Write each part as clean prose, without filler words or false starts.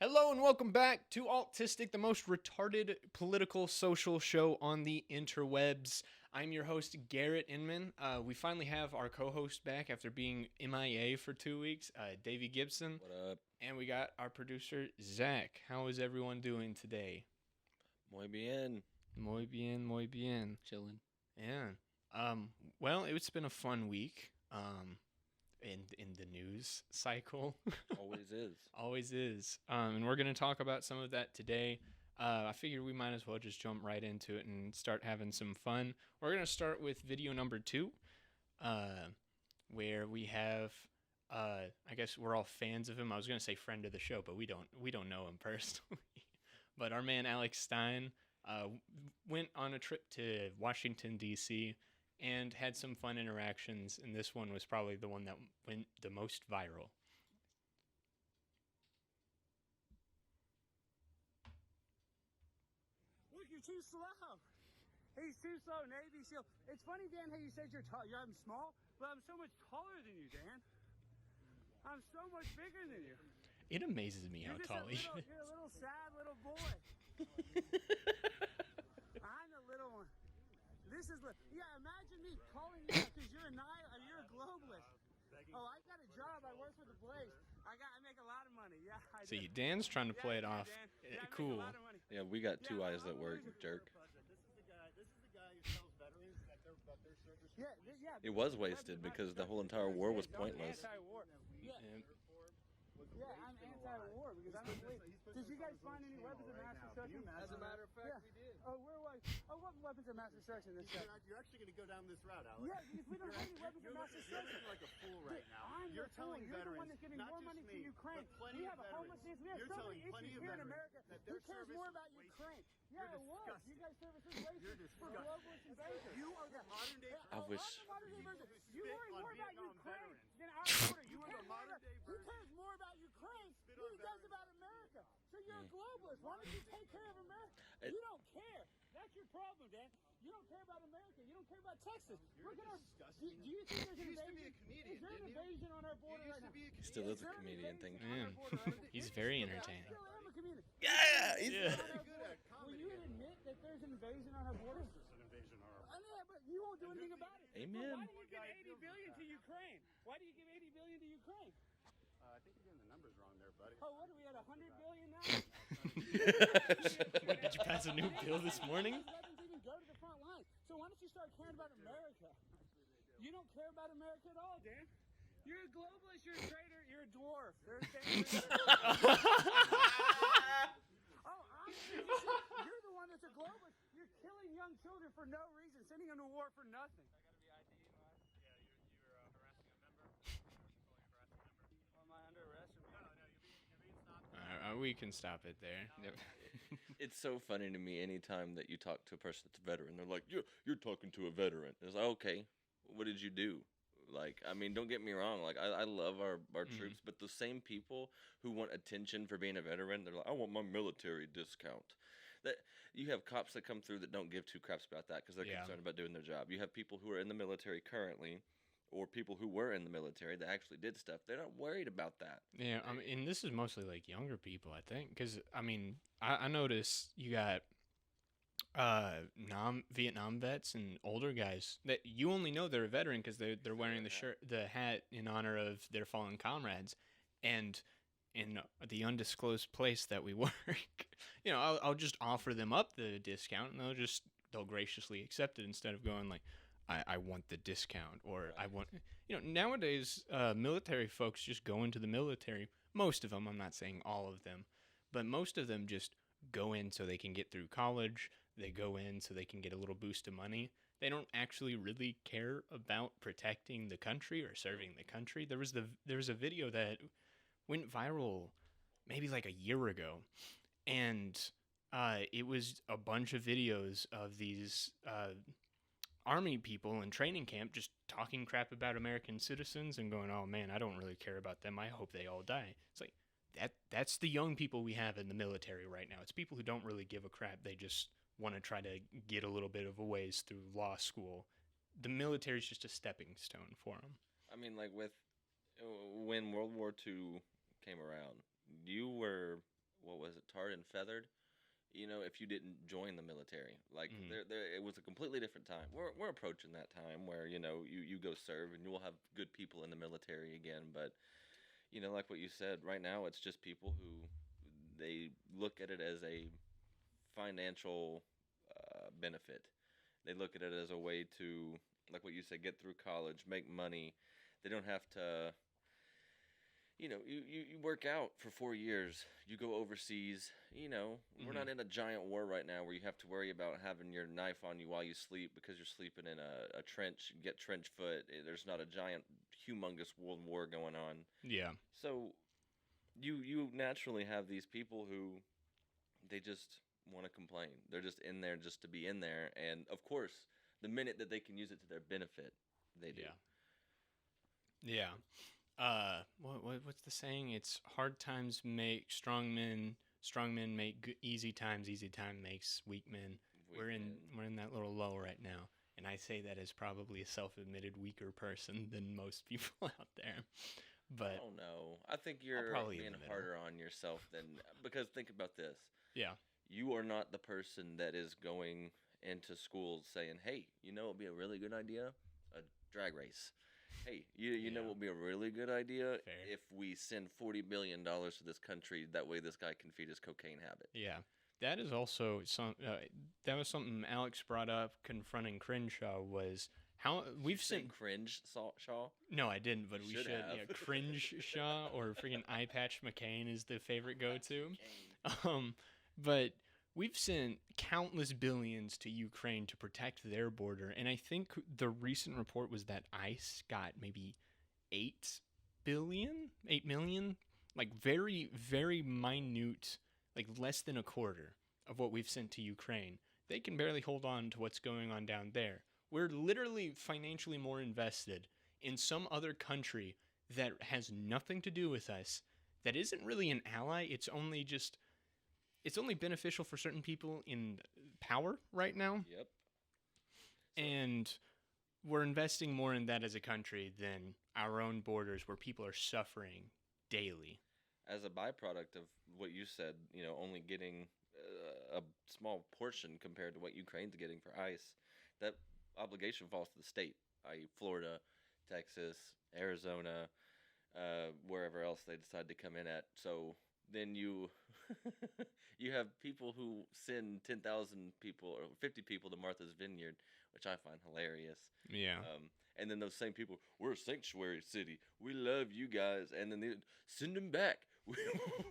Hello and welcome back to Alt.tistic, the most retarded political social show on the interwebs. I'm your host, Garrett Inman. We finally have our co-host back after being MIA for 2 weeks, Davey Gibson. What up? And we got our producer, Zach. How is everyone doing today? Muy bien. Muy bien, muy bien. Chilling. Yeah. Well, it's been a fun week. In the news cycle. Always is. Always is. And we're going to talk about some of that today. I figured we might as well just jump right into it and start having some fun. We're going to start with video number 2, where we have, I guess we're all fans of him. I was going to say friend of the show, but we don't know him personally. But our man Alex Stein went on a trip to Washington, D.C., and had some fun interactions, and this one was probably the one that went the most viral. Look, you're too slow. He's too slow, Navy SEAL. It's funny, Dan, how you said I'm small, but I'm so much taller than you, Dan. I'm so much bigger than you. It amazes me how tall he is. You're a little sad little boy. I'm the little one. Imagine me calling you because you're a globalist. Oh, I got a job. I work for the Blaze. I make a lot of money. Yeah, I See, do. Dan's trying to play it off. Cool. Yeah, we got two eyes that work, jerk. This is the guy who tells veterans that their service. Yeah. It was wasted because the whole entire war was pointless. Anti-war. Yeah, I'm anti-war because I don't believe. Did you guys find any weapons of mass destruction? As a matter of fact, we did. Oh, where was? Oh, what weapons of mass destruction? This guy. You're actually going to go down this route, Alex. Yeah, because we don't have any weapons of mass You're destruction. looking like a fool right now. You're telling veterans, the one that's giving not more just money to me, Ukraine. but plenty We of have a veterans. homelessness. We have You're so telling many plenty issues of here in veterans America. that Who their cares service more is about wasted. Ukraine? Yeah, You're it was. disgusting. You guys' service is wasted You're for disgusting. globalist invaders. You are the modern day. I wish. You worry on more about Vietnam Ukraine veterans. than our border. You are the modern day He version. cares more about Ukraine Spit than on he does veterans. about America. So you're a globalist. Why don't you take care of America? You don't care. That's your problem, Dan. You don't care about America. You don't care about Texas. Look at our. Do you think there's an You used to be a invasion? comedian, Is there an didn't you? invasion on our border You right used to now? be a He still is a Is there an comedian thing. invasion on our Man, border right now? he's very I entertaining. still am a comedian. Yeah, he's Yeah. good at Will comedy. you admit that there's an invasion on our border? There's an invasion on our. Yeah, but you won't do anything about it. Amen. But why do you give 80 billion to Ukraine? Why do you give 80 billion to Ukraine? I think you're getting the numbers wrong there, buddy. Oh, what are we at 100 billion now? What, did you pass a new bill this morning? Doesn't even go to the front line. So why don't you start caring about America? You don't care about America at all, Dan. You're a globalist. You're a traitor. You're a dwarf. There's you're the one that's a globalist. You're killing young children for no reason, sending them to war for nothing. Yeah, you're harassing a member. Harassing a member. Am I under arrest? No, you're being stopped. We can stop it there. Yep. It's so funny to me anytime that you talk to a person that's a veteran. They're like, you're talking to a veteran. It's like, okay, what did you do? Like, I mean, don't get me wrong. Like, I love our troops, but the same people who want attention for being a veteran, they're like, I want my military discount. That you have cops that come through that don't give two craps about that because they're Yeah. concerned about doing their job. You have people who are in the military currently, or people who were in the military that actually did stuff. They're not worried about that. Yeah, I mean, and this is mostly like younger people, I think, because I mean, I noticed you got Vietnam vets and older guys that you only know they're a veteran because they're wearing the hat in honor of their fallen comrades, and in the undisclosed place that we work, I'll just offer them up the discount, and they'll graciously accept it instead of going like, I want the discount, or Right. I want, nowadays, military folks just go into the military. Most of them, I'm not saying all of them, but most of them just go in so they can get through college. They go in so they can get a little boost of money. They don't actually really care about protecting the country or serving the country. There was a video that went viral maybe like a year ago, and it was a bunch of videos of these army people in training camp just talking crap about American citizens and going, oh man, I don't really care about them. I hope they all die. It's like, that's the young people we have in the military right now. It's people who don't really give a crap. They just want to try to get a little bit of a ways through law school. The military is just a stepping stone for them. I mean, like when World War II came around, you were tarred and feathered, if you didn't join the military. Like Mhm. it was a completely different time. We're approaching that time where you go serve and you will have good people in the military again. But like what you said, right now it's just people who they look at it as a financial benefit. They look at it as a way to, like what you said, get through college, make money. They don't have to you work out for 4 years, you go overseas, we're not in a giant war right now where you have to worry about having your knife on you while you sleep because you're sleeping in a trench, get trench foot. There's not a giant, humongous world war going on. Yeah. So you naturally have these people who they just want to complain. They're just in there just to be in there. And of course, the minute that they can use it to their benefit, they do. Yeah. What's the saying? It's hard times make strong men. Strong men make easy times. Easy time makes weak men. We're in that little lull right now, and I say that as probably a self-admitted weaker person than most people out there. But oh no, I think you're probably being harder on yourself than because think about this. Yeah. You are not the person that is going into schools saying, "Hey, it would be a really good idea, a drag race." Hey, you know what would be a really good idea if we send $40 billion to this country. That way, this guy can feed his cocaine habit. Yeah, that is also that was something Alex brought up confronting Crenshaw was how we've seen cringe Shaw. No, I didn't, but we should. have. Yeah, cringe Shaw or freaking eye patch McCain is the favorite go-to. But we've sent countless billions to Ukraine to protect their border, and I think the recent report was that ICE got maybe 8 million, like very, very minute, like less than a quarter of what we've sent to Ukraine. They can barely hold on to what's going on down there. We're literally financially more invested in some other country that has nothing to do with us, that isn't really an ally. It's only beneficial for certain people in power right now. Yep. And we're investing more in that as a country than our own borders where people are suffering daily. As a byproduct of what you said, only getting a small portion compared to what Ukraine's getting for ICE, that obligation falls to the state, i.e. Florida, Texas, Arizona, wherever else they decide to come in at. So then you have people who send 10,000 people or 50 people to Martha's Vineyard, which I find hilarious. Yeah. And then those same people, we're a sanctuary city. We love you guys. And then they send them back.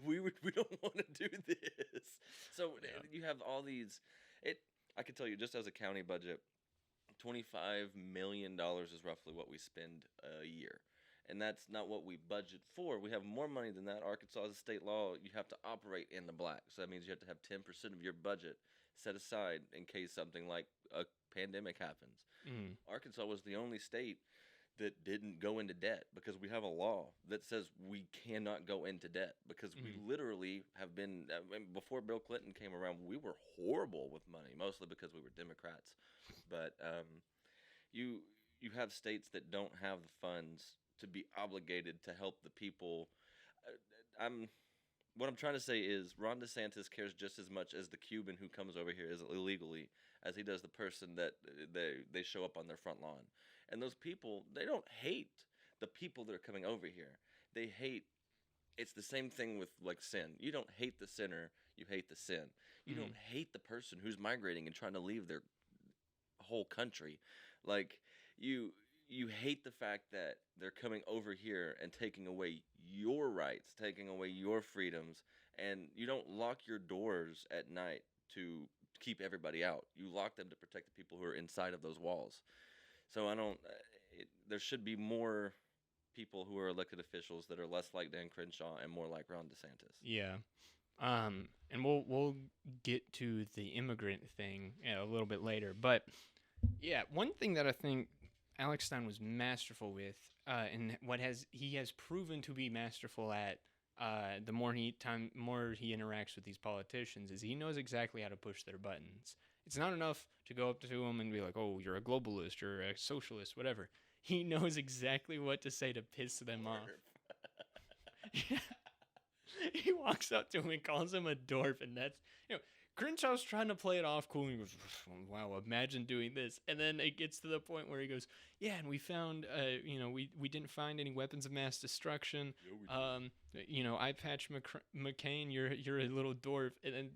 We don't want to do this. So you have all these. I can tell you, just as a county budget, $25 million is roughly what we spend a year. And that's not what we budget for. We have more money than that. Arkansas is a state law. You have to operate in the black. So that means you have to have 10% of your budget set aside in case something like a pandemic happens. Mm. Arkansas was the only state that didn't go into debt because we have a law that says we cannot go into debt because we literally have been, before Bill Clinton came around, we were horrible with money, mostly because we were Democrats. But you have states that don't have the funds to be obligated to help the people. What I'm trying to say is Ron DeSantis cares just as much as the Cuban who comes over here illegally as he does the person that they show up on their front lawn. And those people, they don't hate the people that are coming over here. They hate, it's the same thing with like sin. You don't hate the sinner, you hate the sin. You don't hate the person who's migrating and trying to leave their whole country. Like you hate the fact that they're coming over here and taking away your rights, taking away your freedoms, and you don't lock your doors at night to keep everybody out. You lock them to protect the people who are inside of those walls. So there should be more people who are elected officials that are less like Dan Crenshaw and more like Ron DeSantis. Yeah. And we'll get to the immigrant thing a little bit later. But yeah, one thing that I think Alex Stein was masterful with, and he has proven to be masterful at, the more he interacts with these politicians, is he knows exactly how to push their buttons. It's not enough to go up to them and be like, "Oh, you're a globalist, you're a socialist, whatever." He knows exactly what to say to piss them off. He walks up to him and calls him a dwarf, and that's, Crenshaw's trying to play it off cool, and he goes, wow, imagine doing this. And then it gets to the point where he goes, yeah, and we found, we didn't find any weapons of mass destruction. Eye patch McCain, you're a little dwarf. And then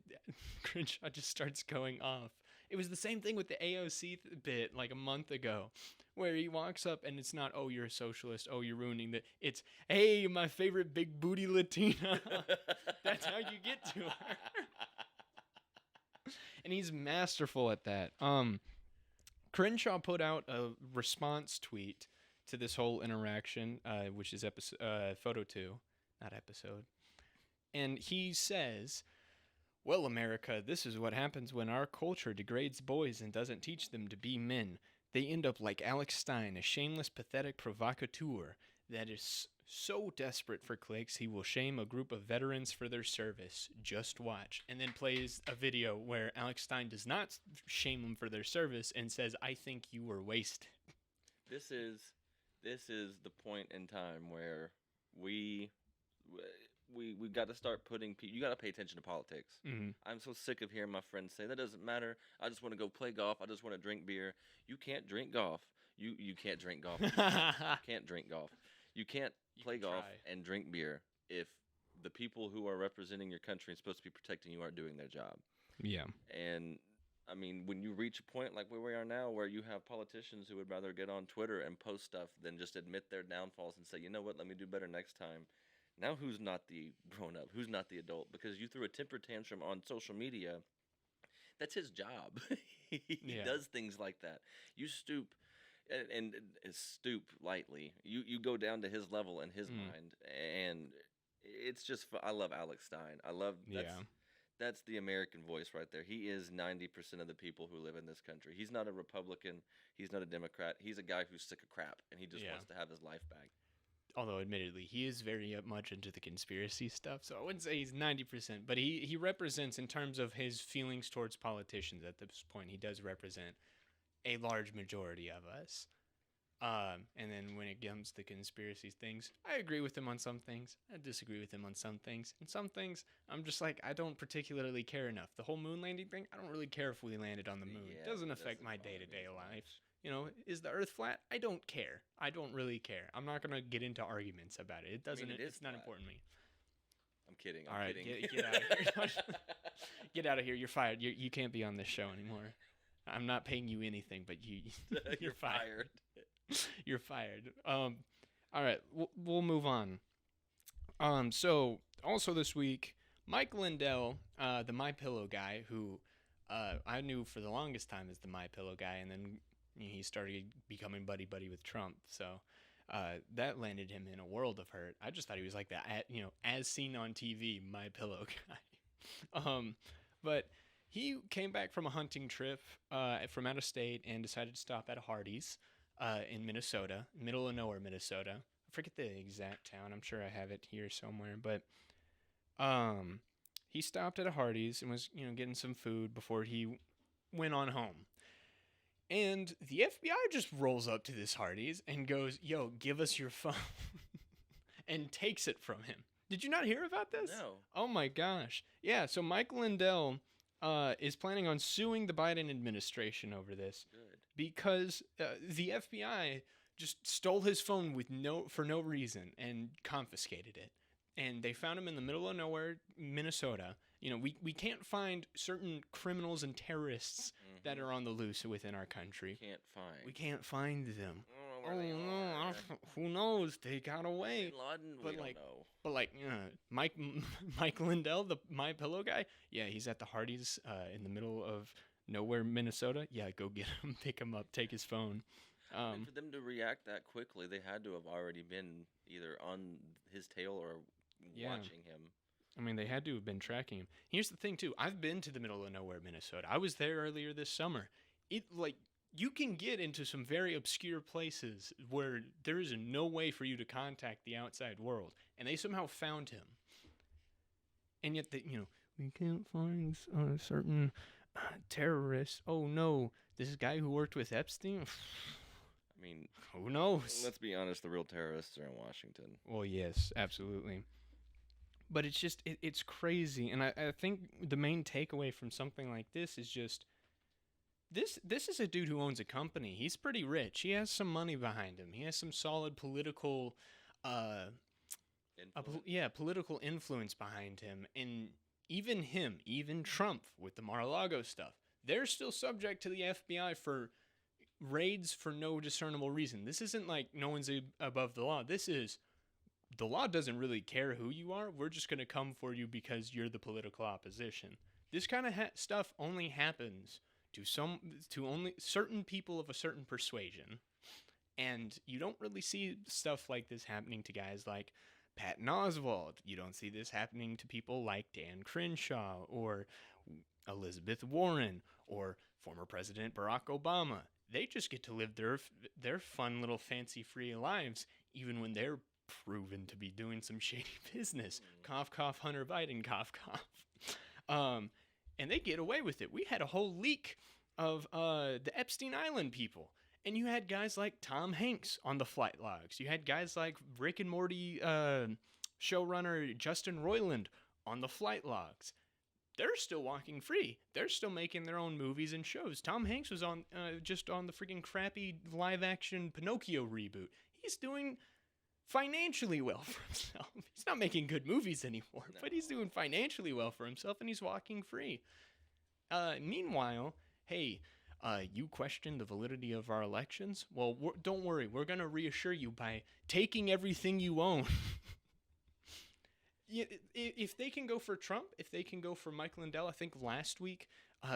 Crenshaw just starts going off. It was the same thing with the AOC bit like a month ago, where he walks up and it's not, oh, you're a socialist, oh, you're ruining the, it's, hey, my favorite big booty Latina. That's how you get to her. And he's masterful at that. Crenshaw put out a response tweet to this whole interaction, which is photo 2, not episode. And he says, well, America, this is what happens when our culture degrades boys and doesn't teach them to be men. They end up like Alex Stein, a shameless, pathetic provocateur that is so desperate for clicks, he will shame a group of veterans for their service. Just watch. And then plays a video where Alex Stein does not shame them for their service and says, I think you were wasted. This is the point in time where we got to start putting you got to pay attention to politics. Mm-hmm. I'm so sick of hearing my friends say that doesn't matter. I just want to go play golf. I just want to drink beer. You can't drink golf. You can't drink golf. You can't drink golf. You can't play golf and drink beer if the people who are representing your country and supposed to be protecting you aren't doing their job. Yeah. And I mean, when you reach a point like where we are now, where you have politicians who would rather get on Twitter and post stuff than just admit their downfalls and say, you know what, let me do better next time. Now who's not the grown-up? Who's not the adult? Because you threw a temper tantrum on social media. That's his job. He does things like that. You stoop, and stoop lightly. You go down to his level in his mind. And it's just, I love Alex Stein. I love, that's the American voice right there. He is 90% of the people who live in this country. He's not a Republican. He's not a Democrat. He's a guy who's sick of crap, and he just wants to have his life back. Although, admittedly, he is very much into the conspiracy stuff, so I wouldn't say he's 90%, but he represents, in terms of his feelings towards politicians at this point, he does represent a large majority of us. And then when it comes to conspiracy things, I agree with him on some things. I disagree with him on some things. And some things, I'm just like, I don't particularly care enough. The whole moon landing thing, I don't really care if we landed on the moon. It doesn't affect my day-to-day life. You know, is the Earth flat? I don't care. I don't really care. I'm not gonna get into arguments about it. It doesn't. It's not important to me. I'm kidding. All right, get out of here. Get out of here. You're fired. You can't be on this show anymore. I'm not paying you anything, but you're fired. You're fired. All right, we'll move on. So also this week, Mike Lindell, the MyPillow guy, who I knew for the longest time as the MyPillow guy, and then he started becoming buddy with Trump. So that landed him in a world of hurt. I just thought he was like that, as seen on TV, MyPillow guy. But he came back from a hunting trip from out of state and decided to stop at a Hardee's in Minnesota, middle of nowhere, Minnesota. I forget the exact town. I'm sure I have it here somewhere. But he stopped at a Hardee's and was, getting some food before he went on home. And the FBI just rolls up to this Hardee's and goes, yo, give us your phone, and takes it from him. Did you not hear about this? No. Oh, my gosh. Yeah, so Mike Lindell is planning on suing the Biden administration over this. Good. Because the FBI just stole his phone for no reason and confiscated it. And they found him in the middle of nowhere, Minnesota. We can't find certain criminals and terrorists that are on the loose within our country. We can't find them. Who knows? They got away. Bin Laden, we don't know. But Mike Lindell, the MyPillow guy, yeah, he's at the Hardee's in the middle of nowhere, Minnesota. Yeah, go get him, pick him up, take his phone. For them to react that quickly, they had to have already been either on his tail or watching him. I mean, they had to have been tracking him. Here's the thing, too. I've been to the middle of nowhere, Minnesota. I was there earlier this summer. You can get into some very obscure places where there is no way for you to contact the outside world. And they somehow found him. And yet, we can't find certain terrorists. Oh, no. This guy who worked with Epstein? I mean, who knows? Let's be honest. The real terrorists are in Washington. Well, yes, absolutely. But it's just it's crazy, and I think the main takeaway from something like this is just this is a dude who owns a company. He's pretty rich. He has some money behind him. He has some solid political, political influence behind him. And even him, even Trump with the Mar-a-Lago stuff, they're still subject to the FBI for raids for no discernible reason. This isn't like no one's above the law. This is the law doesn't really care who you are. We're just going to come for you because you're the political opposition. This kind of stuff only happens to only certain people of a certain persuasion, and you don't really see stuff like this happening to guys like Patton Oswalt. You don't see this happening to people like Dan Crenshaw or Elizabeth Warren or former President Barack Obama. They just get to live their fun little fancy free lives, even when they're proven to be doing some shady business. Cough, cough, Hunter Biden, cough, cough. And they get away with it. We had a whole leak of the Epstein Island people. And you had guys like Tom Hanks on the flight logs. You had guys like Rick and Morty showrunner Justin Roiland on the flight logs. They're still walking free. They're still making their own movies and shows. Tom Hanks was on just on the freaking crappy live-action Pinocchio reboot. He's doing financially well for himself. He's not making good movies anymore, but he's doing financially well for himself, and he's walking free. Meanwhile, hey, you question the validity of our elections? Well, don't worry. We're going to reassure you by taking everything you own. If they can go for Trump, if they can go for Mike Lindell, I think last week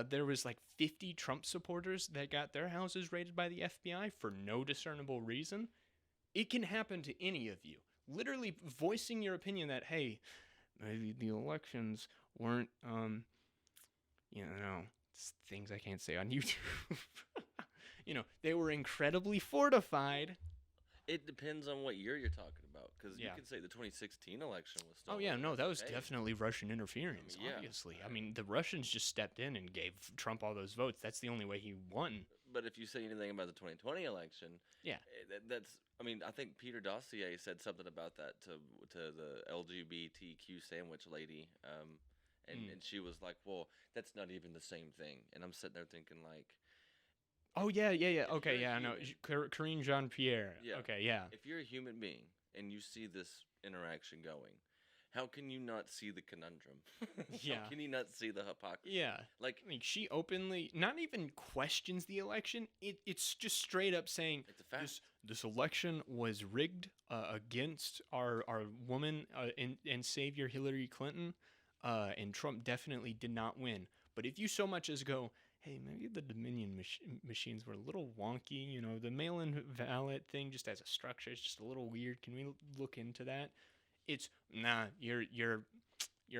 there was like 50 Trump supporters that got their houses raided by the FBI for no discernible reason. It can happen to any of you. Literally voicing your opinion that, hey, maybe the elections weren't, things I can't say on YouTube. They were incredibly fortified. It depends on what year you're talking about, because you can say the 2016 election was stolen. Oh, yeah, no, that was definitely Russian interference, I mean, obviously. I mean, the Russians just stepped in and gave Trump all those votes. That's the only way he won. But if you say anything about the 2020 election, I think Peter Dossier said something about that to the LGBTQ sandwich lady, and she was like, well, that's not even the same thing. And I'm sitting there thinking like, oh, yeah. Okay, yeah, I know. Karine Jean-Pierre. Yeah. Okay, yeah. If you're a human being and you see this interaction going, how can you not see the conundrum? How can you not see the hypocrisy? Yeah. Like, I mean, she openly not even questions the election. It's just straight up saying it's a fact. This election was rigged against our woman and savior Hillary Clinton, and Trump definitely did not win. But if you so much as go, hey, maybe the Dominion machines were a little wonky. The mail-in ballot thing just as a structure is just a little weird. Can we look into that? It's nah. You're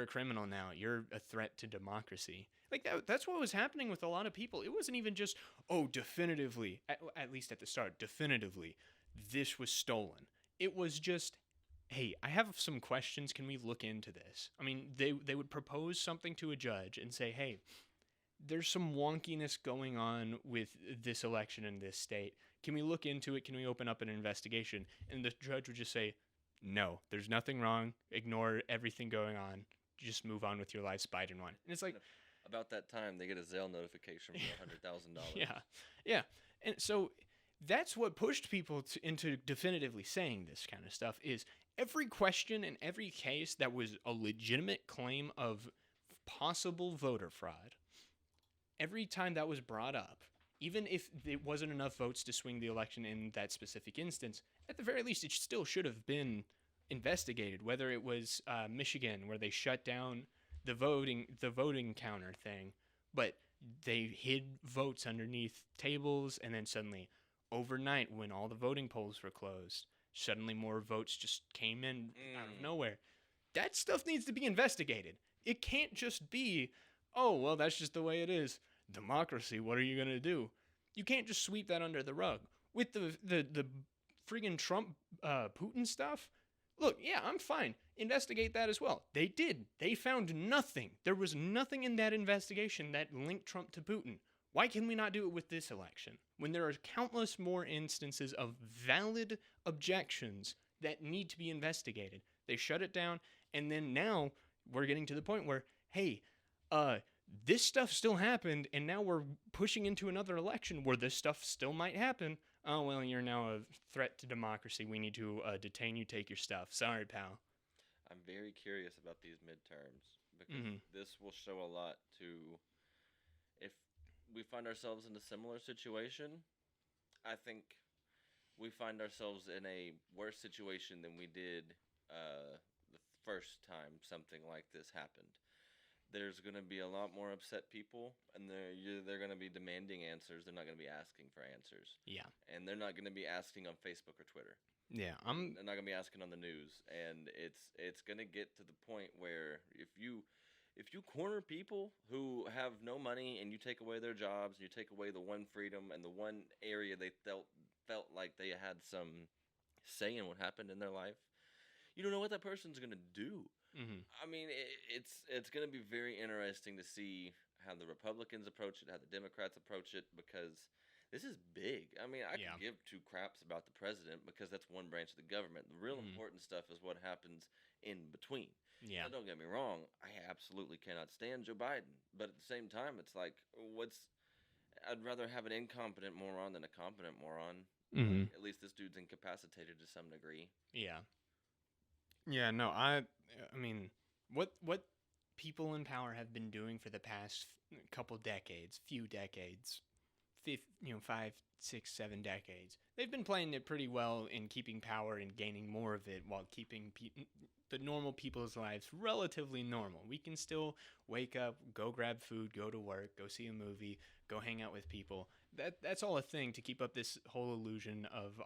a criminal now. You're a threat to democracy. Like that's what was happening with a lot of people. It wasn't even just definitively. At least at the start, definitively, this was stolen. It was just, hey, I have some questions. Can we look into this? I mean, they would propose something to a judge and say, hey, there's some wonkiness going on with this election in this state. Can we look into it? Can we open up an investigation? And the judge would just say, no, there's nothing wrong. Ignore everything going on. Just move on with your lives. Biden won. And it's like, about that time, they get a Zelle notification for $100,000. Yeah. And so that's what pushed people into definitively saying this kind of stuff is every question and every case that was a legitimate claim of possible voter fraud, every time that was brought up, even if it wasn't enough votes to swing the election in that specific instance, at the very least, it still should have been investigated. Whether it was Michigan, where they shut down the voting counter thing, but they hid votes underneath tables, and then suddenly, overnight, when all the voting polls were closed, suddenly more votes just came in out of nowhere. That stuff needs to be investigated. It can't just be, oh, well, that's just the way it is. Democracy, what are you going to do? You can't just sweep that under the rug. With the friggin' Trump Putin stuff, look, yeah, I'm fine. Investigate that as well. They did. They found nothing. There was nothing in that investigation that linked Trump to Putin. Why can we not do it with this election? When there are countless more instances of valid objections that need to be investigated. They shut it down, And then now we're getting to the point where, hey, this stuff still happened, and now we're pushing into another election where this stuff still might happen. Oh, well, you're now a threat to democracy. We need to detain you, take your stuff. Sorry, pal. I'm very curious about these midterms because Mhm. this will show a lot to if we find ourselves in a similar situation. I think we find ourselves in a worse situation than we did the first time something like this happened. There's going to be a lot more upset people, and they're going to be demanding answers. They're not going to be asking for answers, Yeah. and they're not going to be asking on Facebook or Twitter. Yeah. They're not going to be asking on the news, and it's going to get to the point where if you corner people who have no money and you take away their jobs and you take away the one freedom and the one area they felt like they had some say in what happened in their life, you don't know what that person's going to do. Mhm. I mean, it's going to be very interesting to see how the Republicans approach it, how the Democrats approach it, because this is big. I mean, I Yeah. can give two craps about the president because that's one branch of the government. The real Mhm. important stuff is what happens in between. Yeah. Now, don't get me wrong, I absolutely cannot stand Joe Biden, but at the same time, it's like, I'd rather have an incompetent moron than a competent moron. Mhm. Like, at least this dude's incapacitated to some degree. Yeah. Yeah, no, I mean, what people in power have been doing for the past couple decades, few decades, 5, 6, 7 decades, they've been playing it pretty well in keeping power and gaining more of it while keeping the normal people's lives relatively normal. We can still wake up, go grab food, go to work, go see a movie, go hang out with people. That's all a thing to keep up this whole illusion of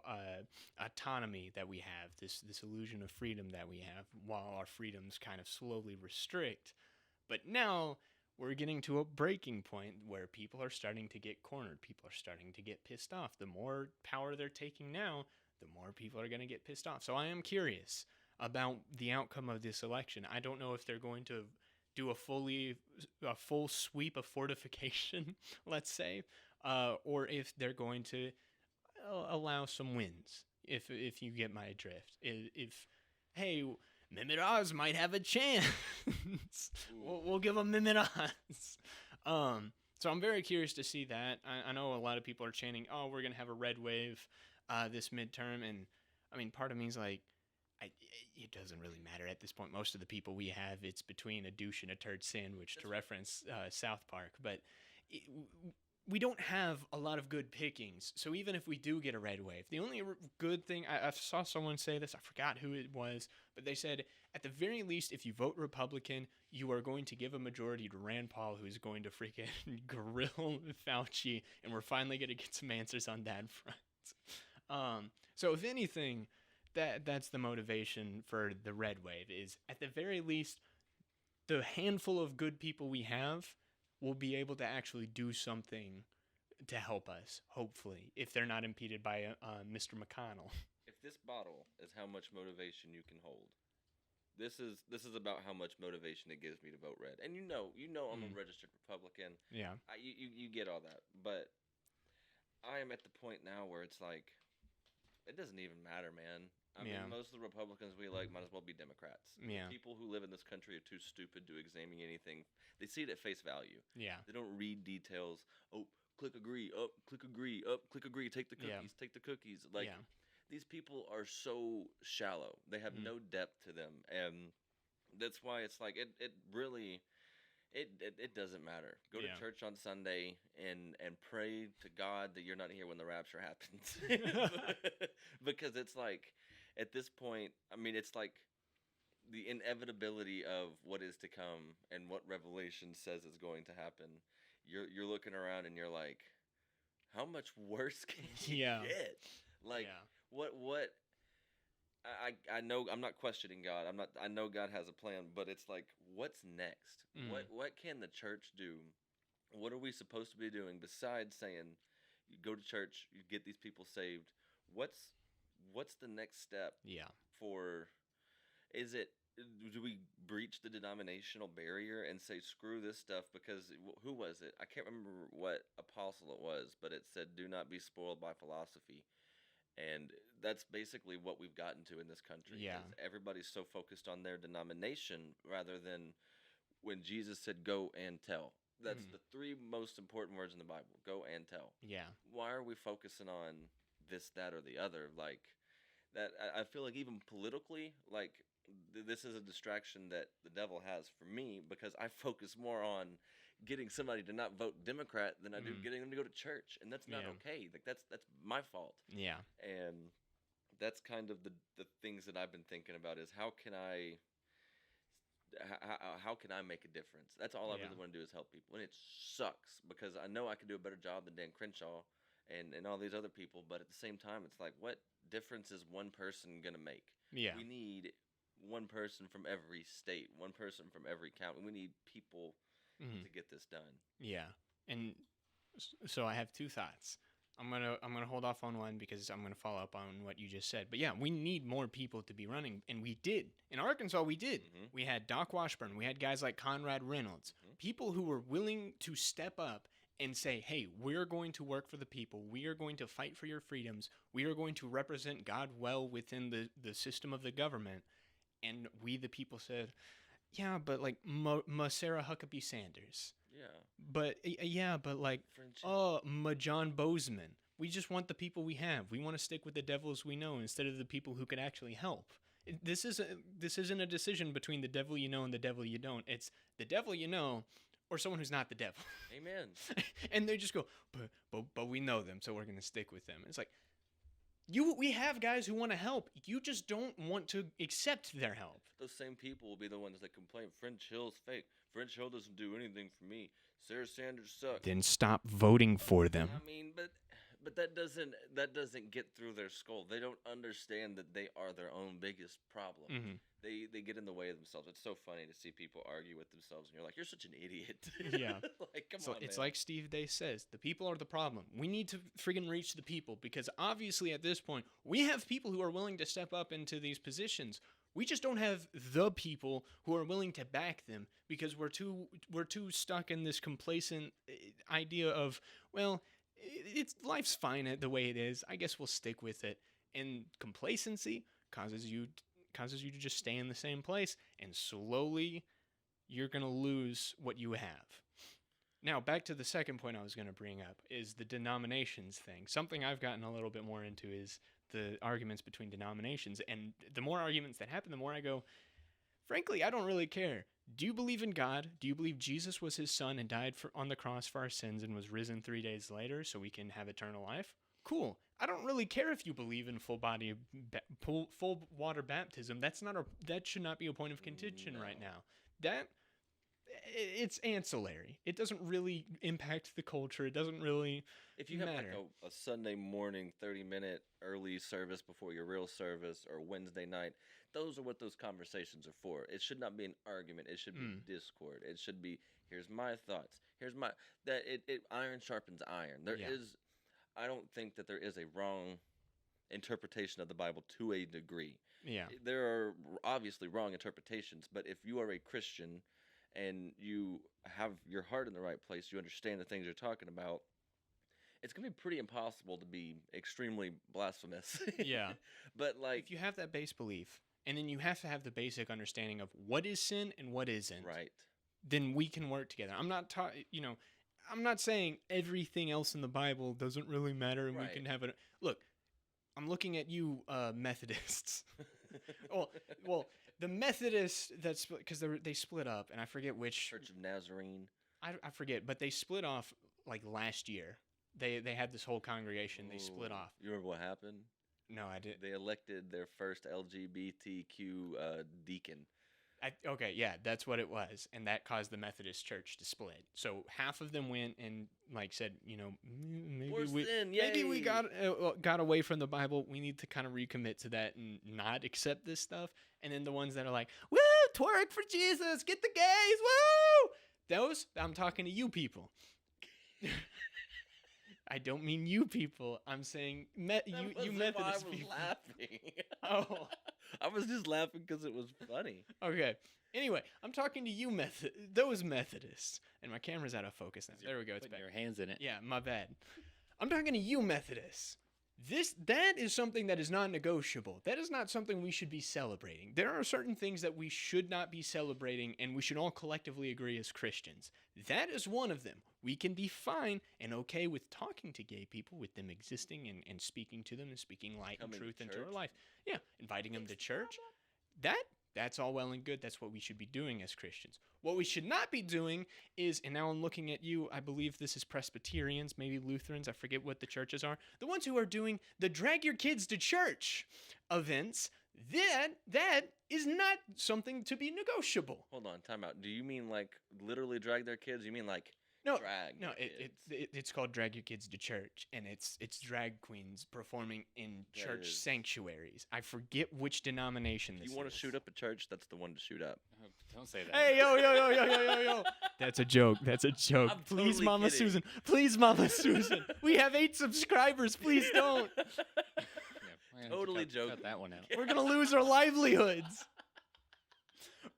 autonomy that we have, this illusion of freedom that we have, while our freedoms kind of slowly restrict. But now we're getting to a breaking point where people are starting to get cornered. People are starting to get pissed off. The more power they're taking now, the more people are going to get pissed off. So I am curious about the outcome of this election. I don't know if they're going to do a full sweep of fortification, let's say, or if they're going to allow some wins. If you get my drift, if hey, Mehmet Oz might have a chance, we'll give him Mehmet Oz. So I'm very curious to see that. I know a lot of people are chanting, "Oh, we're gonna have a red wave this midterm," and I mean, part of me is like, it doesn't really matter at this point. Most of the people we have, it's between a douche and a turd sandwich, to reference South Park. But it, we don't have a lot of good pickings. So even if we do get a red wave, the only good thing, I saw someone say this, I forgot who it was, but they said, at the very least, if you vote Republican, you are going to give a majority to Rand Paul, who's going to freaking grill Fauci, and we're finally going to get some answers on that front. So if anything, that's the motivation for the red wave, is at the very least, the handful of good people we have will be able to actually do something to help us, hopefully, if they're not impeded by Mr. McConnell. If this bottle is how much motivation you can hold, this is about how much motivation it gives me to vote red. And you know I'm a registered Republican. Yeah. You get all that, but I am at the point now where it's like, it doesn't even matter, man. I mean, most of the Republicans we like might as well be Democrats. Yeah. People who live in this country are too stupid to examine anything. They see it at face value. Yeah. They don't read details. Oh, click agree. Up, click agree. Up, click agree. Take the cookies. Yeah. Take the cookies. Like, these people are so shallow. They have no depth to them, and that's why it's like it really. It doesn't matter. Go to church on Sunday and pray to God that you're not here when the rapture happens. Because it's like, at this point, I mean, it's like the inevitability of what is to come and what Revelation says is going to happen. You're looking around and you're like, how much worse can you get? Like, what I know I'm not questioning God. I know God has a plan, but it's like, what's next? What can the church do? What are we supposed to be doing besides saying you go to church, you get these people saved? What's the next step? Yeah. Do we breach the denominational barrier and say screw this stuff? Because who was it? I can't remember what apostle it was, but it said do not be spoiled by philosophy. And that's basically what we've gotten to in this country. Yeah. Is everybody's so focused on their denomination rather than when Jesus said, "Go and tell." That's the three most important words in the Bible: go and tell. Yeah. Why are we focusing on this, that, or the other? Like that, I feel like even politically, like this is a distraction that the devil has for me because I focus more on getting somebody to not vote Democrat than I do getting them to go to church, and that's not okay. Like that's my fault. Yeah. And that's kind of the things that I've been thinking about is how can I make a difference? That's all I really want to do is help people. And it sucks because I know I can do a better job than Dan Crenshaw and all these other people, but at the same time, it's like, what difference is one person going to make? Yeah. We need one person from every state, one person from every county. We need people to get this done. Yeah. And so I have two thoughts. I'm gonna hold off on one because I'm gonna follow up on what you just said. But yeah, we need more people to be running, and we did in Arkansas. We did. We had Doc Washburn. We had guys like Conrad Reynolds, people who were willing to step up and say, "Hey, we're going to work for the people. We are going to fight for your freedoms. We are going to represent God well within the system of the government." And we, the people, said, "Yeah, but like Sarah Huckabee Sanders." Yeah. But like, John Bozeman. We just want the people we have. We want to stick with the devils we know instead of the people who could actually help. This isn't a decision between the devil you know and the devil you don't. It's the devil you know or someone who's not the devil. Amen. And they just go, but we know them, so we're going to stick with them. It's like, we have guys who want to help. You just don't want to accept their help. Those same people will be the ones that complain, French Hill's fake. French Hill doesn't do anything for me. Sarah Sanders sucks. Then stop voting for them. I mean, but that doesn't get through their skull. They don't understand that they are their own biggest problem. They get in the way of themselves. It's so funny to see people argue with themselves, and you're like, you're such an idiot. Yeah. Like, come so on, it's man. like Steve Day says, the people are the problem. We need to friggin' reach the people because obviously at this point, we have people who are willing to step up into these positions. We just don't have the people who are willing to back them because we're too stuck in this complacent idea of, well, life's fine the way it is. I guess we'll stick with it. And complacency causes you to just stay in the same place, and slowly you're going to lose what you have. Now, back to the second point I was going to bring up is the denominations thing. Something I've gotten a little bit more into is the arguments between denominations. And the more arguments that happen, the more I go, frankly, I don't really care. Do you believe in God? Do you believe Jesus was his son and died on the cross for our sins and was risen 3 days later so we can have eternal life? Cool. I don't really care if you believe in full water baptism. That should not be a point of contention right now. It's ancillary. It doesn't really impact the culture. It doesn't really If you have matter. like a Sunday morning 30-minute early service before your real service or Wednesday night, those are what those conversations are for. It should not be an argument. It should be discord. It should be, here's my thoughts. Iron sharpens iron. I don't think that there is a wrong interpretation of the Bible to a degree. Yeah. There are obviously wrong interpretations, but if you are a Christian and you have your heart in the right place, you understand the things you're talking about, it's going to be pretty impossible to be extremely blasphemous. Yeah. But like, if you have that base belief, and then you have to have the basic understanding of what is sin and what isn't, right, then we can work together. I'm not saying everything else in the Bible doesn't really matter and we can have it. Look, I'm looking at you, Methodists. well, the Methodists because they split up, and I forget which Church of Nazarene. I forget, but they split off like last year. They had this whole congregation. They split off. You remember what happened? No, I didn't. They elected their first LGBTQ deacon. Okay, yeah, that's what it was, and that caused the Methodist Church to split. So half of them went and said, maybe we got away from the Bible. We need to kind of recommit to that and not accept this stuff. And then the ones that are like, woo, twerk for Jesus, get the gays, woo! Those, I'm talking to you people. I don't mean you people. I'm saying you Methodist people. I was laughing. Oh. I was just laughing because it was funny. Okay. Anyway, I'm talking to you those Methodists. And my camera's out of focus now. There we go. It's Putting back. your hands in it. Yeah, my bad. I'm talking to you Methodists. That is something that is non-negotiable. That is not something we should be celebrating. There are certain things that we should not be celebrating, and we should all collectively agree as Christians. That is one of them. We can be fine and okay with talking to gay people, with them existing and speaking to them and speaking light and Coming to truth into church. our life. Yeah, inviting them to church. That's all well and good. That's what we should be doing as Christians. What we should not be doing is, and now I'm looking at you, I believe this is Presbyterians, maybe Lutherans, I forget what the churches are, the ones who are doing the drag your kids to church events. That is not something to be negotiable. Hold on, time out. Do you mean like literally drag their kids? You mean like No, drag? no, their kids? it's called Drag Your Kids to Church, and it's drag queens performing in That church is- sanctuaries. I forget which denomination If this you want is. to shoot up a church, that's the one to shoot up. Oh, don't say that. Hey, yo. That's a joke. That's a joke. I'm Please, totally Mama kidding. Susan. Please, Mama Susan. We have 8 subscribers. Please don't. Yeah, we're gonna have to Totally cut joking. that one out. We're going to lose our livelihoods.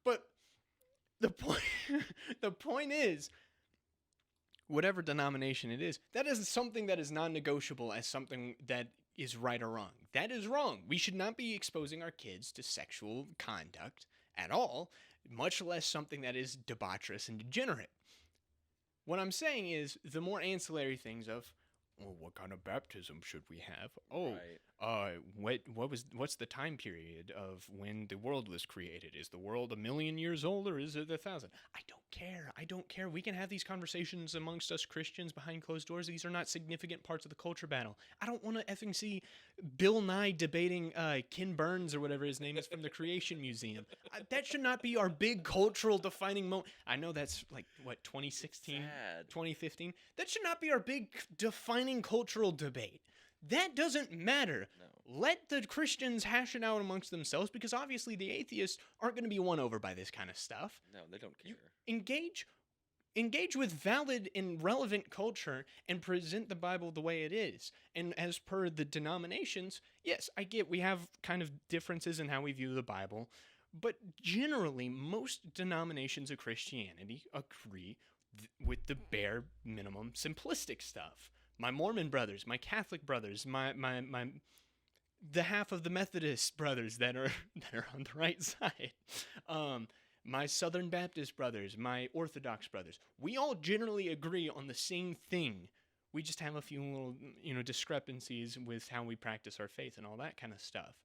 But the point the point is, whatever denomination it is, that is something that is non-negotiable as something that is right or wrong. That is wrong. We should not be exposing our kids to sexual conduct at all, much less something that is debaucherous and degenerate. What I'm saying is the more ancillary things of, well, what kind of baptism should we have? Oh, Right. what's the time period of when the world was created? Is the world 1,000,000 years old or is it 1,000? I don't care. We can have these conversations amongst us Christians behind closed doors. These are not significant parts of the culture battle. I don't want to effing see Bill Nye debating Ken Burns or whatever his name is from the Creation Museum. That should not be our big cultural defining moment. I know that's like what 2016, Sad. 2015. That should not be our big defining cultural debate. That doesn't matter. No. Let the Christians hash it out amongst themselves, because obviously the atheists aren't going to be won over by this kind of stuff. No, they don't care. Engage with valid and relevant culture and present the Bible the way it is. And as per the denominations, yes, I get we have kind of differences in how we view the Bible, but generally most denominations of Christianity agree with the bare minimum simplistic stuff. My Mormon brothers, my Catholic brothers, the half of the Methodist brothers that are on the right side, my Southern Baptist brothers, my Orthodox brothers, we all generally agree on the same thing. We just have a few little, discrepancies with how we practice our faith and all that kind of stuff.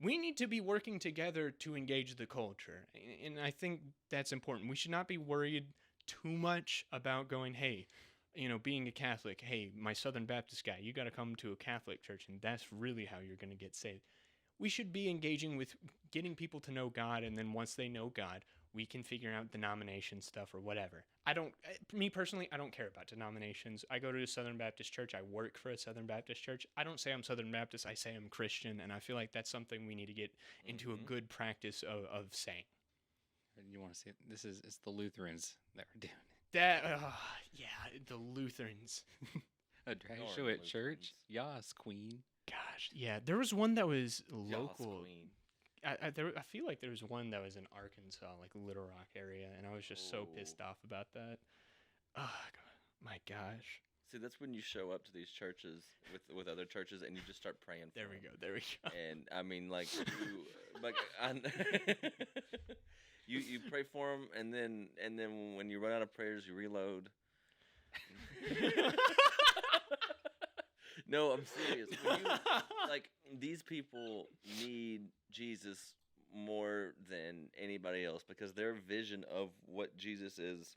We need to be working together to engage the culture, and I think that's important. We should not be worried too much about going, hey, being a Catholic, hey, my Southern Baptist guy, you got to come to a Catholic church, and that's really how you're going to get saved. We should be engaging with getting people to know God, and then once they know God, we can figure out denomination stuff or whatever. Me personally, I don't care about denominations. I go to a Southern Baptist church. I work for a Southern Baptist church. I don't say I'm Southern Baptist. I say I'm Christian, and I feel like that's something we need to get into a good practice of saying. And you want to see it? It's the Lutherans that were doing it. The Lutherans. A drag Darn show at Lutherans. church? Yas, queen. Gosh, yeah, there was one that was Yas, local. queen. I feel like there was one that was in Arkansas, like Little Rock area, and I was just so pissed off about that. Oh, my gosh. See, that's when you show up to these churches with other churches and you just start praying for There we them. go. There we go. And I mean, like, you pray for them, and then when you run out of prayers, you reload. No, I'm serious. Like, these people need Jesus more than anybody else, because their vision of what Jesus is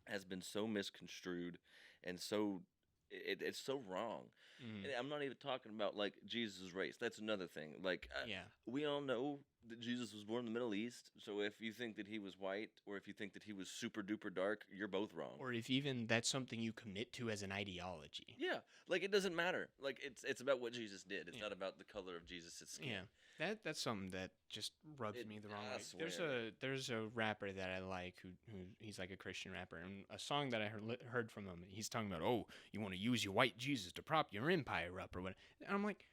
has been so misconstrued and so it's so wrong. Mm, And I'm not even talking about like Jesus' race. That's another thing. Like, yeah. we all know that Jesus was born in the Middle East. So if you think that he was white, or if you think that he was super duper dark, you're both wrong. Or if even that's something you commit to as an ideology. Yeah, like, it doesn't matter. Like, it's about what Jesus did. It's Yeah. not about the color of Jesus' skin. Yeah, that's something that just rubs It- me the wrong I way. swear. There's a rapper that I like who he's like a Christian rapper, and a song that I heard from him, he's talking about, oh, you want to use your white Jesus to prop your empire up or what? And I'm like,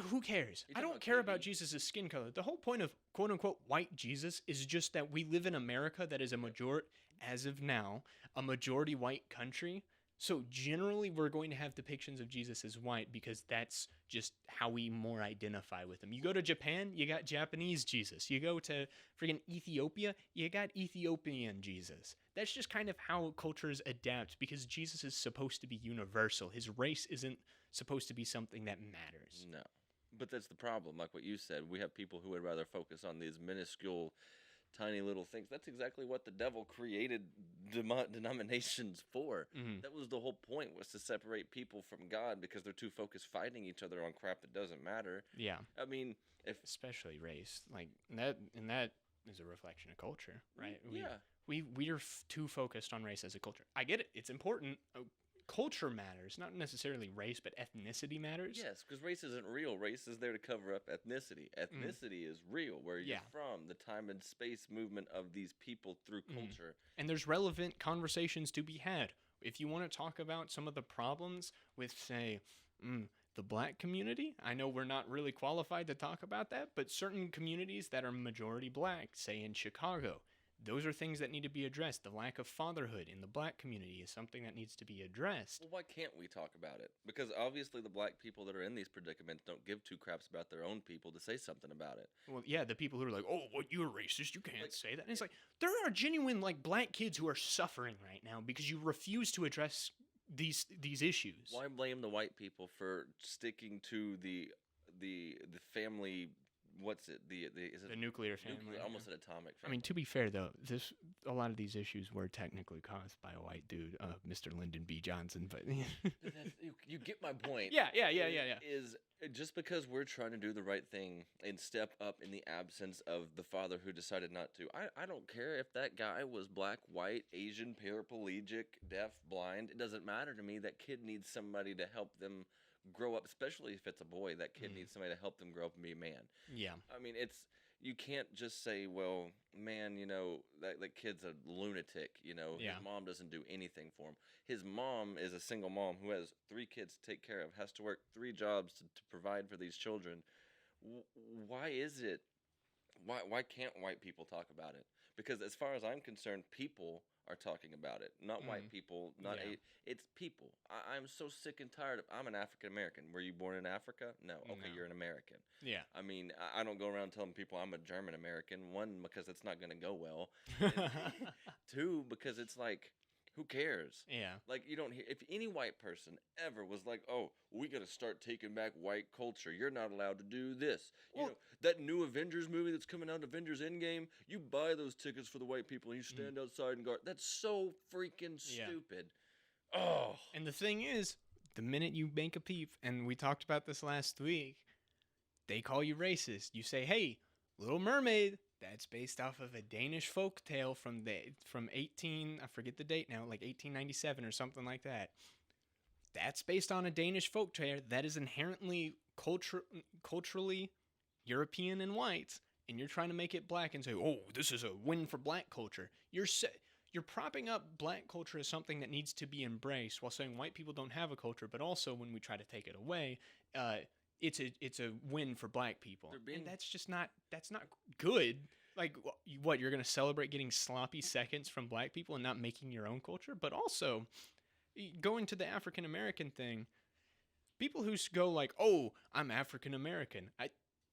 who cares? You're I talking don't about care about KB. Jesus' skin color. The whole point of quote unquote white Jesus is just that we live in America that is as of now, a majority white country. So generally, we're going to have depictions of Jesus as white because that's just how we more identify with him. You go to Japan, you got Japanese Jesus. You go to friggin' Ethiopia, you got Ethiopian Jesus. That's just kind of how cultures adapt because Jesus is supposed to be universal. His race isn't supposed to be something that matters. No. But that's the problem. Like what you said, we have people who would rather focus on these minuscule, tiny little things. That's exactly what the devil created denominations for. Mhm. That was the whole point, was to separate people from God because they're too focused fighting each other on crap that doesn't matter. Yeah, I mean, if especially race. Like that, and that is a reflection of culture, right? yeah, We are too focused on race as a culture. I get it; it's important. Culture matters, not necessarily race, but ethnicity matters. yes, because race isn't real. Race is there to cover up ethnicity. Ethnicity is real, where you're Yeah. from, the time and space movement of these people through culture. And there's relevant conversations to be had. If you want to talk about some of the problems with, say, the black community, I know we're not really qualified to talk about that, but certain communities that are majority black, say in Chicago, those are things that need to be addressed. The lack of fatherhood in the black community is something that needs to be addressed. Well, why can't we talk about it? Because obviously the black people that are in these predicaments don't give two craps about their own people to say something about it. Well, yeah, the people who are like, "Oh, what, you're racist? You can't Like, say that." And it's like there are genuine like black kids who are suffering right now because you refuse to address these issues. Why blame the white people for sticking to the family? What's it? Is it The nuclear family. nuclear, almost an atomic I family? mean, to be fair though, a lot of these issues were technically caused by a white dude, Mr. Lyndon B. Johnson. But You get my point. yeah. Is just because we're trying to do the right thing and step up in the absence of the father who decided not to. I don't care if that guy was black, white, Asian, paraplegic, deaf, blind. It doesn't matter to me. That kid needs somebody to help them grow up, especially if it's a boy. That kid needs somebody to help them grow up and be a man. Yeah. I mean, you can't just say, well, man, that kid's a lunatic, Yeah. his mom doesn't do anything for him. His mom is a single mom who has 3 kids to take care of, has to work 3 jobs to provide for these children. Why is it, why can't white people talk about it? Because as far as I'm concerned, people are talking about it, not white people, Yeah. it's people. I'm so sick and tired of, I'm an African American. Were you born in Africa? No. Okay, No. you're an American. Yeah. I mean, I don't go around telling people I'm a German American. 1, because it's not going to go well. And 2, because it's like, who cares? Yeah. Like, you don't hear, if any white person ever was like, oh, we got to start taking back white culture. You're not allowed to do this. Well- That new Avengers movie that's coming out, Avengers Endgame, you buy those tickets for the white people and you stand outside and guard. That's so freaking Yeah. stupid. Oh. And the thing is, the minute you make a peep, and we talked about this last week, they call you racist. You say, "Hey, Little Mermaid, that's based off of a Danish folk tale from 18, I forget the date now, like 1897 or something like that. That's based on a Danish folk tale that is inherently culturally European and white, and you're trying to make it black and say, "Oh, this is a win for black culture." You're propping up black culture as something that needs to be embraced while saying white people don't have a culture, but also when we try to take it away, it's a win for black people. And that's not good. Like, what, you're going to celebrate getting sloppy seconds from black people and not making your own culture? But also, going to the African American thing, people who go like, "Oh, I'm African American,"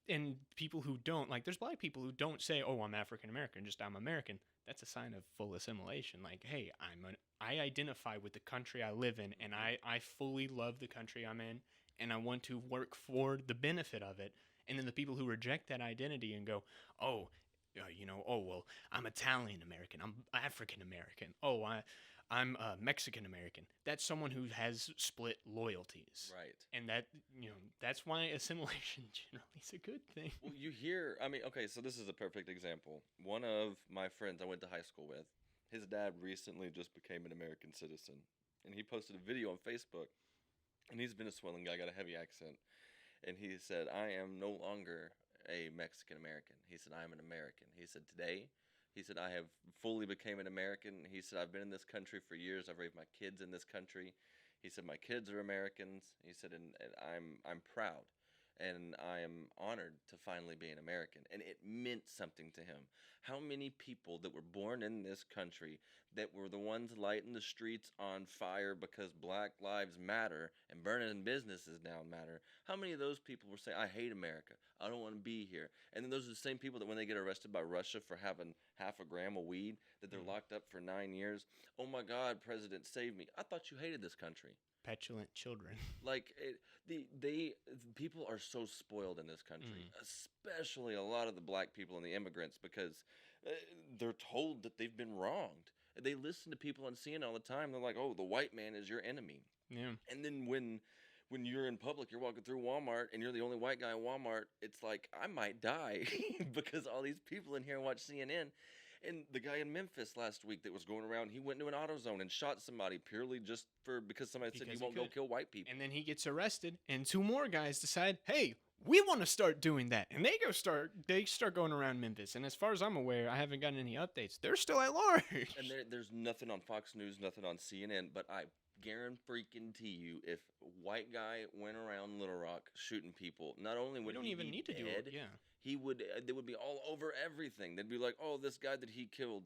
and people who don't, like, there's black people who don't say, "Oh, I'm African American," just "I'm American." That's a sign of full assimilation. Like, hey, I identify with the country I live in, and I fully love the country I'm in, and I want to work for the benefit of it. And then the people who reject that identity and go, "Oh, oh, well, I'm Italian American, I'm African American, oh, I'm Mexican American." That's someone who has split loyalties. Right. And that's why assimilation generally is a good thing. Well, you hear, I mean, okay, so this is a perfect example. One of my friends I went to high school with, his dad recently just became an American citizen. And he posted a video on Facebook, and he's been a swelling guy, got a heavy accent. And he said, "I am no longer a Mexican American." He said, "I am an American." He said, "Today," he said, "I have fully became an American." He said, "I've been in this country for years. I've raised my kids in this country." He said, "My kids are Americans." He said, and I'm proud. And I am honored to finally be an American. And it meant something to him. How many people that were born in this country that were the ones lighting the streets on fire because Black Lives Matter and burning businesses down matter, how many of those people were saying, I hate America, I don't want to be here? And then those are the same people that when they get arrested by Russia for having half a gram of weed, that they're locked up for 9 years. Oh my God, President, save me. I thought you hated this country. Petulant children. Like people are so spoiled in this country, especially a lot of the black people and the immigrants, because they're told that they've been wronged. They listen to people on CNN all the time. They're like, "Oh, the white man is your enemy." Yeah. And then when you're in public, you're walking through Walmart, and you're the only white guy in Walmart, it's like I might die because all these people in here watch CNN. And the guy in Memphis last week that was going around, he went into an AutoZone and shot somebody purely just because somebody said Because you he won't go could. kill white people. And then he gets arrested, and 2 more guys decide, hey, we want to start doing that. And they start going around Memphis. And as far as I'm aware, I haven't gotten any updates. They're still at large. And there's nothing on Fox News, nothing on CNN, but I guarantee you, if a white guy went around Little Rock shooting people, not only We would don't he even be need to do dead, it. Yeah. he would they would be all over everything. They'd be like, oh, this guy that he killed,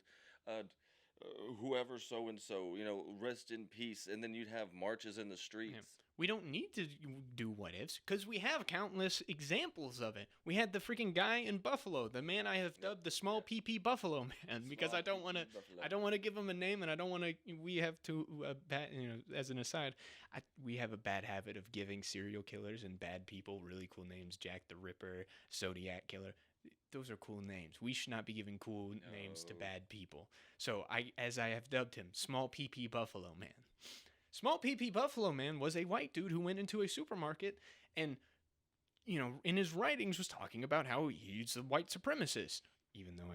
whoever so and so, rest in peace. And then you'd have marches in the streets. We don't need to do what ifs because we have countless examples of it. We had the freaking guy in Buffalo, the man I have dubbed the small PP Buffalo man, because I don't want to give him a name, and I don't want to. We have to, as an aside, we have a bad habit of giving serial killers and bad people really cool names. Jack the Ripper, Zodiac Killer. Those are cool names. We should not be giving cool names to bad people. So as I have dubbed him, Small PP Buffalo Man. Small PP Buffalo Man was a white dude who went into a supermarket and, in his writings was talking about how he's a white supremacist, even though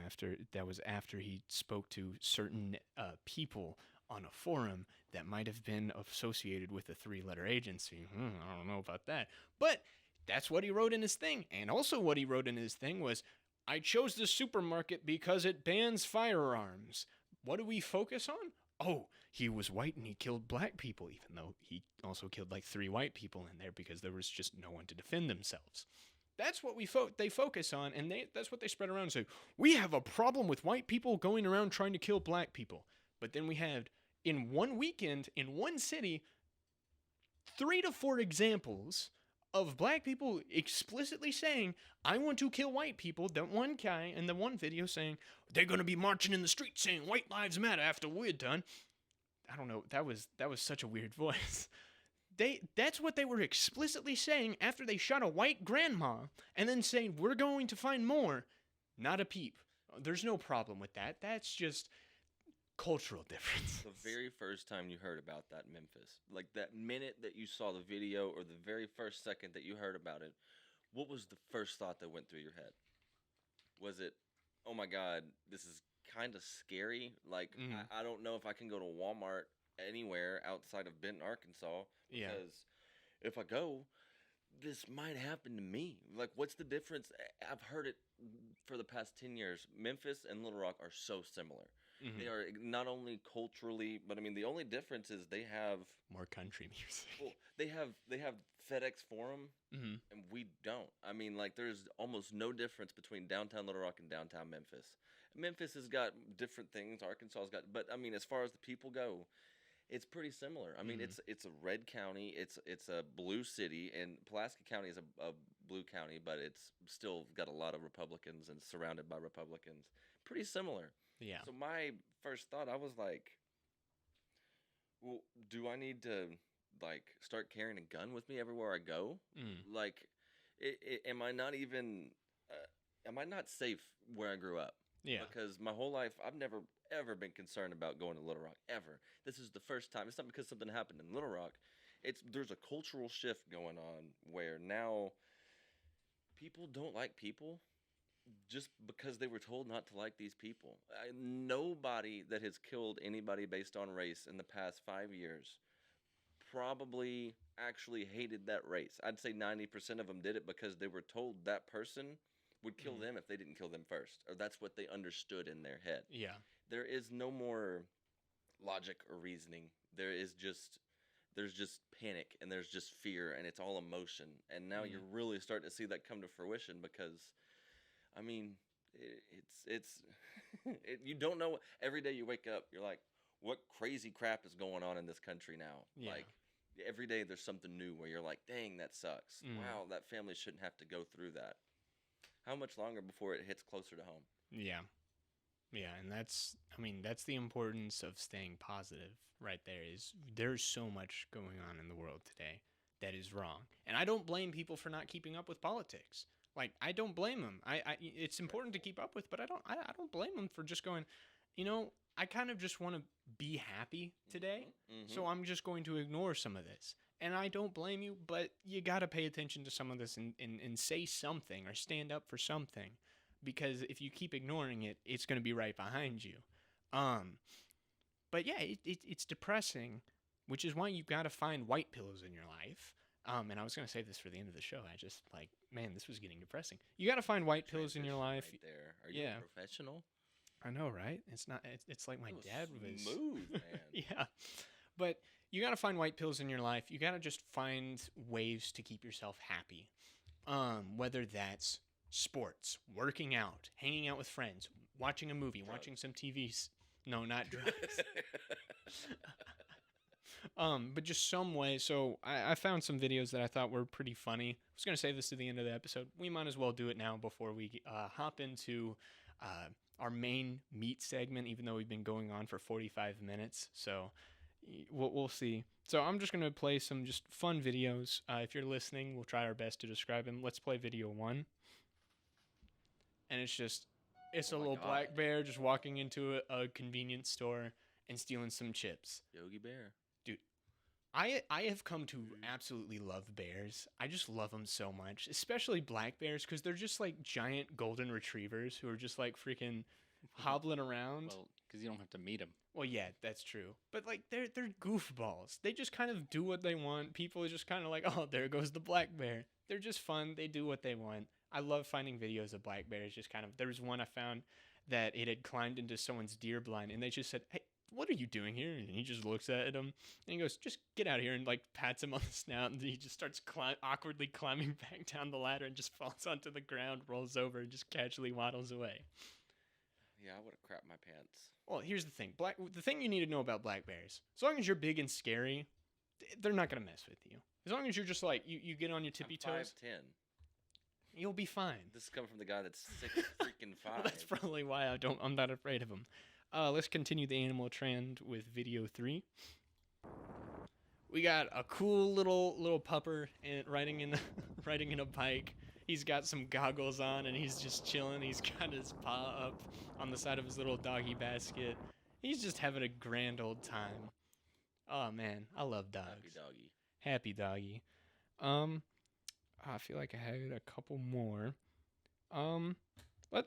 after he spoke to certain people on a forum that might have been associated with a 3-letter agency. I don't know about that. But that's what he wrote in his thing. And also what he wrote in his thing was, I chose the supermarket because it bans firearms. What do we focus on? Oh, he was white and he killed black people, even though he also killed like 3 white people in there because there was just no one to defend themselves. That's what they focus on, and that's what they spread around and say, we have a problem with white people going around trying to kill black people. But then we had, in one weekend, in one city, 3 to 4 examples of black people explicitly saying, I want to kill white people. That one guy in the one video saying, they're going to be marching in the street saying white lives matter after we're done. I don't know. That was such a weird voice. That's what they were explicitly saying after they shot a white grandma and then saying, we're going to find more. Not a peep. There's no problem with that. That's just cultural difference. The very first time you heard about that Memphis, like that minute that you saw the video or the very first second that you heard about it, what was the first thought that went through your head? Was it, oh my God, this is kind of scary? Like, I don't know if I can go to Walmart anywhere outside of Benton, Arkansas, because if I go, this might happen to me. Like, what's the difference? I've heard it for the past 10 years. Memphis and Little Rock are so similar. Mm-hmm. They are not only culturally, but I mean, the only difference is they have more country music. Well, they have FedEx Forum, and we don't. I mean, like, there's almost no difference between downtown Little Rock and downtown Memphis. Memphis has got different things. Arkansas's got, but I mean, as far as the people go, it's pretty similar. I mean, it's a red county, it's a blue city, and Pulaski County is a blue county, but it's still got a lot of Republicans and surrounded by Republicans. Pretty similar. Yeah. So my first thought, I was like, well, do I need to like start carrying a gun with me everywhere I go? Like, am I not even, am I not safe where I grew up? Yeah. Because my whole life, I've never, ever been concerned about going to Little Rock, ever. This is the first time. It's not because something happened in Little Rock. There's a cultural shift going on where now people don't like people just because they were told not to like these people. Nobody that has killed anybody based on race in the past 5 years probably actually hated that race. I'd say 90% of them did it because they were told that person would kill them if they didn't kill them first, or that's what they understood in their head. Yeah. There is no more logic or reasoning. There's just panic, and there's just fear, and it's all emotion. And now you're really starting to see that come to fruition because, I mean, you don't know. Every day you wake up, you're like, what crazy crap is going on in this country now. Yeah. Like every day there's something new where you're like, dang, that sucks. Mm. Wow, that family shouldn't have to go through that. How much longer before it hits closer to home? Yeah. Yeah, and that's the importance of staying positive right there. Is there's so much going on in the world today that is wrong. And I don't blame people for not keeping up with politics. Like, I don't blame them. It's important to keep up with, but I don't blame them for just going, I kind of just want to be happy today, Mm-hmm. so I'm just going to ignore some of this. And I don't blame you, but you got to pay attention to some of this and say something or stand up for something. Because if you keep ignoring it, it's going to be right behind you. But yeah, it's depressing, which is why you've got to find white pills in your life. And I was going to save this for the end of the show. I just man, this was getting depressing. You got to find white pills in your life. Right there. Are you a professional? I know, right? It's like my dad was smooth, man. Yeah. But you got to find white pills in your life. You got to just find ways to keep yourself happy. Whether that's sports, working out, hanging out with friends, watching a movie, watching some TVs. No, not drugs. But just some way. So I found some videos that I thought were pretty funny. I was going to save this to the end of the episode. We might as well do it now before we hop into our main meat segment, even though we've been going on for 45 minutes. So we'll see. So I'm just going to play some just fun videos. If you're listening, we'll try our best to describe them. Let's play video 1. And it's a little black bear just walking into a convenience store and stealing some chips. Yogi Bear. Dude, I have come to absolutely love bears. I just love them so much, especially black bears, because they're just like giant golden retrievers who are just like freaking hobbling around. Well, because you don't have to meet them. Well, yeah, that's true. But like they're goofballs. They just kind of do what they want. People are just kind of like, oh, there goes the black bear. They're just fun. They do what they want. I love finding videos of black bears. Just kind of, there was one I found that it had climbed into someone's deer blind, and they just said, "Hey, what are you doing here?" And he just looks at him and he goes, "Just get out of here," and like pats him on the snout, and he just starts awkwardly climbing back down the ladder and just falls onto the ground, rolls over, and just casually waddles away. Yeah, I would have crapped my pants. Well, here's the thing. The thing you need to know about black bears, as long as you're big and scary, they're not going to mess with you. As long as you're just like, you get on your tippy toes, 5'10". you'll be fine. This is coming from the guy that's 6'5". Well, that's probably why I'm not afraid of them. Let's continue the animal trend with video 3. We got a cool little pupper riding in a bike. He's got some goggles on and he's just chilling. He's got his paw up on the side of his little doggy basket. He's just having a grand old time. Oh man, I love dogs. Happy doggy. I feel like I had a couple more.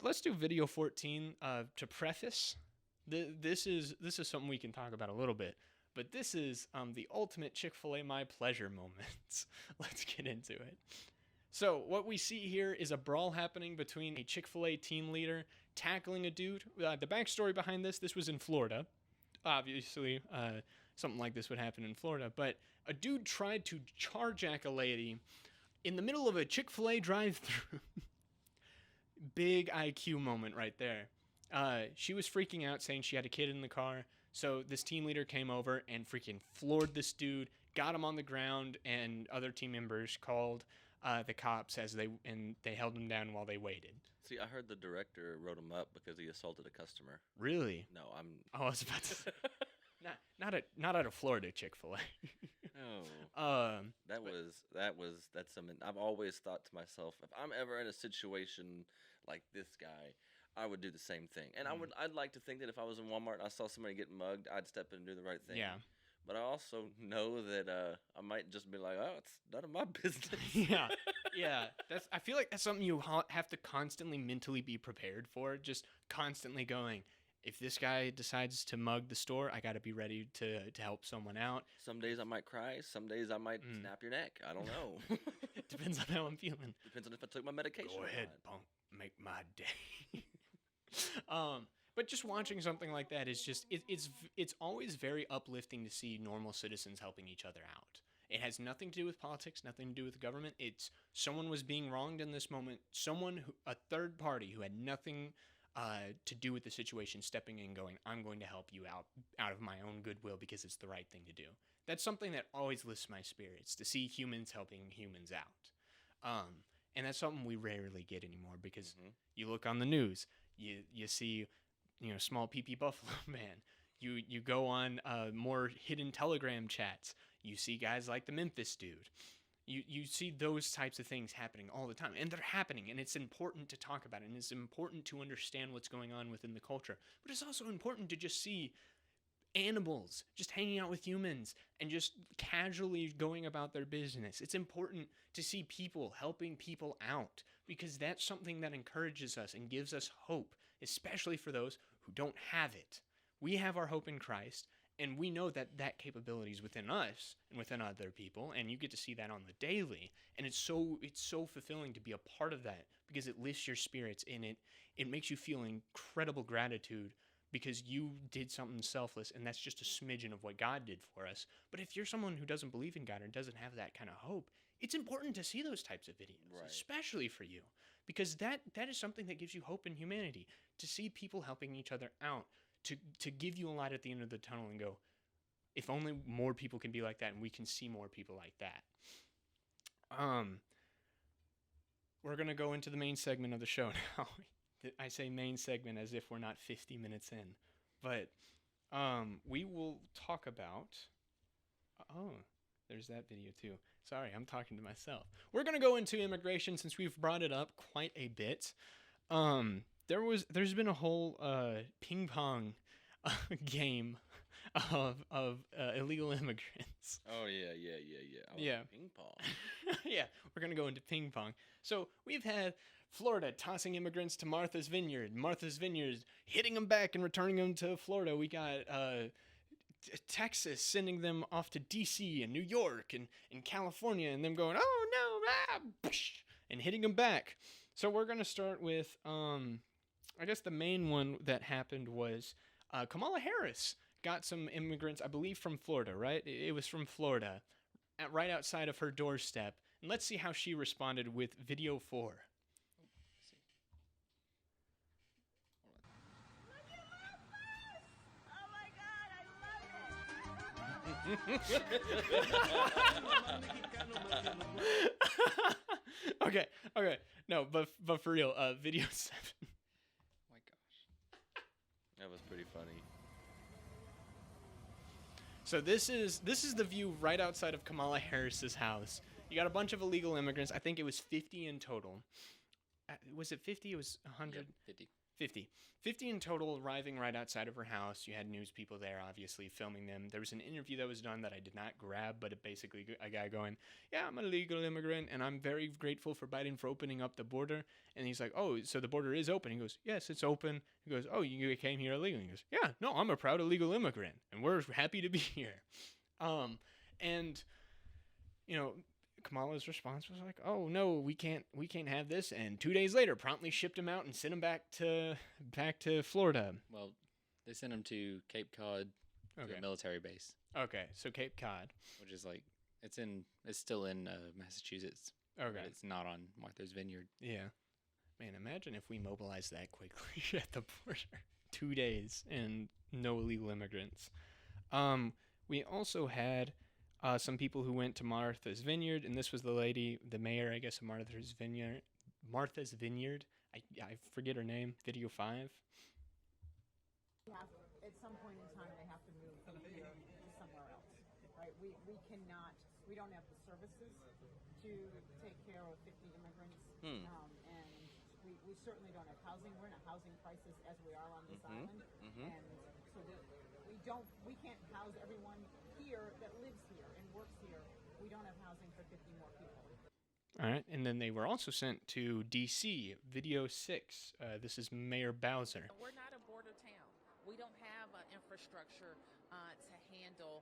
Let's do video 14. To preface, this is something we can talk about a little bit. But this is the ultimate Chick-fil-A my pleasure moments. Let's get into it. So what we see here is a brawl happening between a Chick-fil-A team leader tackling a dude. The backstory behind this was in Florida. Obviously, something like this would happen in Florida. But a dude tried to carjack a lady in the middle of a Chick-fil-A drive-thru. Big IQ moment right there. She was freaking out, saying she had a kid in the car. So this team leader came over and freaking floored this dude, got him on the ground, and other team members called the cops as they held him down while they waited. See, I heard the director wrote him up because he assaulted a customer. Really? No, I was about to say. Not at a Florida Chick-fil-A. No. That's something I've always thought to myself, if I'm ever in a situation like this guy, I would do the same thing. And I'd like to think that if I was in Walmart and I saw somebody getting mugged, I'd step in and do the right thing. Yeah. But I also know that I might just be like, oh, it's none of my business. Yeah. I feel like that's something you have to constantly mentally be prepared for. Just constantly going, if this guy decides to mug the store, I got to be ready to help someone out. Some days I might cry. Some days I might snap your neck. I don't know. Depends on how I'm feeling. Depends on if I took my medication. Go ahead, punk. Make my day. But just watching something like that is just it's always very uplifting to see normal citizens helping each other out. It has nothing to do with politics, nothing to do with government. It's someone was being wronged in this moment. A third party who had nothing to do with the situation, stepping in, going, I'm going to help you out of my own goodwill because it's the right thing to do. That's something that always lifts my spirits, to see humans helping humans out. And that's something we rarely get anymore because you look on the news, you see, small PP Buffalo Man. You go on more hidden Telegram chats. You see guys like the Memphis dude. You see those types of things happening all the time, and they're happening, and it's important to talk about it, and it's important to understand what's going on within the culture. But it's also important to just see animals just hanging out with humans and just casually going about their business. It's important to see people helping people out because that's something that encourages us and gives us hope, especially for those who don't have it. We have our hope in Christ, and we know that that capability is within us and within other people, and you get to see that on the daily. And it's so fulfilling to be a part of that because it lifts your spirits and it makes you feel incredible gratitude because you did something selfless, and that's just a smidgen of what God did for us. But if you're someone who doesn't believe in God or doesn't have that kind of hope, it's important to see those types of videos, especially for you, because that is something that gives you hope in humanity, to see people helping each other out, to give you a light at the end of the tunnel and go, if only more people can be like that and we can see more people like that. We're going to go into the main segment of the show now. I say main segment as if we're not 50 minutes in. But we will talk about... Oh, there's that video too. Sorry, I'm talking to myself. We're going to go into immigration since we've brought it up quite a bit. There's been a whole ping pong game of illegal immigrants. Oh yeah. Yeah. Ping pong. Yeah, we're gonna go into ping pong. So we've had Florida tossing immigrants to Martha's Vineyard. Martha's Vineyard hitting them back and returning them to Florida. We got Texas sending them off to D.C. and New York and California, and them going, oh no, and hitting them back. So we're gonna start with I guess the main one that happened was Kamala Harris got some immigrants, I believe from Florida, right? It was from Florida, right outside of her doorstep. And let's see how she responded with video 4. Okay. No, but for real, video 7. My gosh. That was pretty funny. So this is the view right outside of Kamala Harris's house. You got a bunch of illegal immigrants. I think it was 50 in total. Was it 50? It was 100. Yep, 50. 50 in total arriving right outside of her house. You had news people there, obviously, filming them. There was an interview that was done that I did not grab, but it basically a guy going, yeah, I'm a legal immigrant, and I'm very grateful for Biden for opening up the border. And he's like, oh, so the border is open? He goes, yes, it's open. He goes, oh, you came here illegally? He goes, yeah, no, I'm a proud illegal immigrant, and we're happy to be here. And, Kamala's response was like, "Oh no, we can't have this." And 2 days later, promptly shipped him out and sent him back to Florida. Well, they sent him to Cape Cod, to a military base. Okay, so Cape Cod, which is like it's still in Massachusetts. Okay, but it's not on Martha's Vineyard. Yeah, man, imagine if we mobilized that quickly at the border. 2 days and no illegal immigrants. We also had some people who went to Martha's Vineyard, and this was the mayor, I guess, of Martha's Vineyard. I forget her name. Video 5. At some point in time, they have to move from here to somewhere else, right? We don't have the services to take care of 50 immigrants, and we certainly don't have housing. We're in a housing crisis as we are on this island, and so we can't house everyone here that lives here and works here. We don't have housing for 50 more people. All right, and then they were also sent to D.C. Video 6. This is Mayor Bowser. We're not a border town. We don't have infrastructure to handle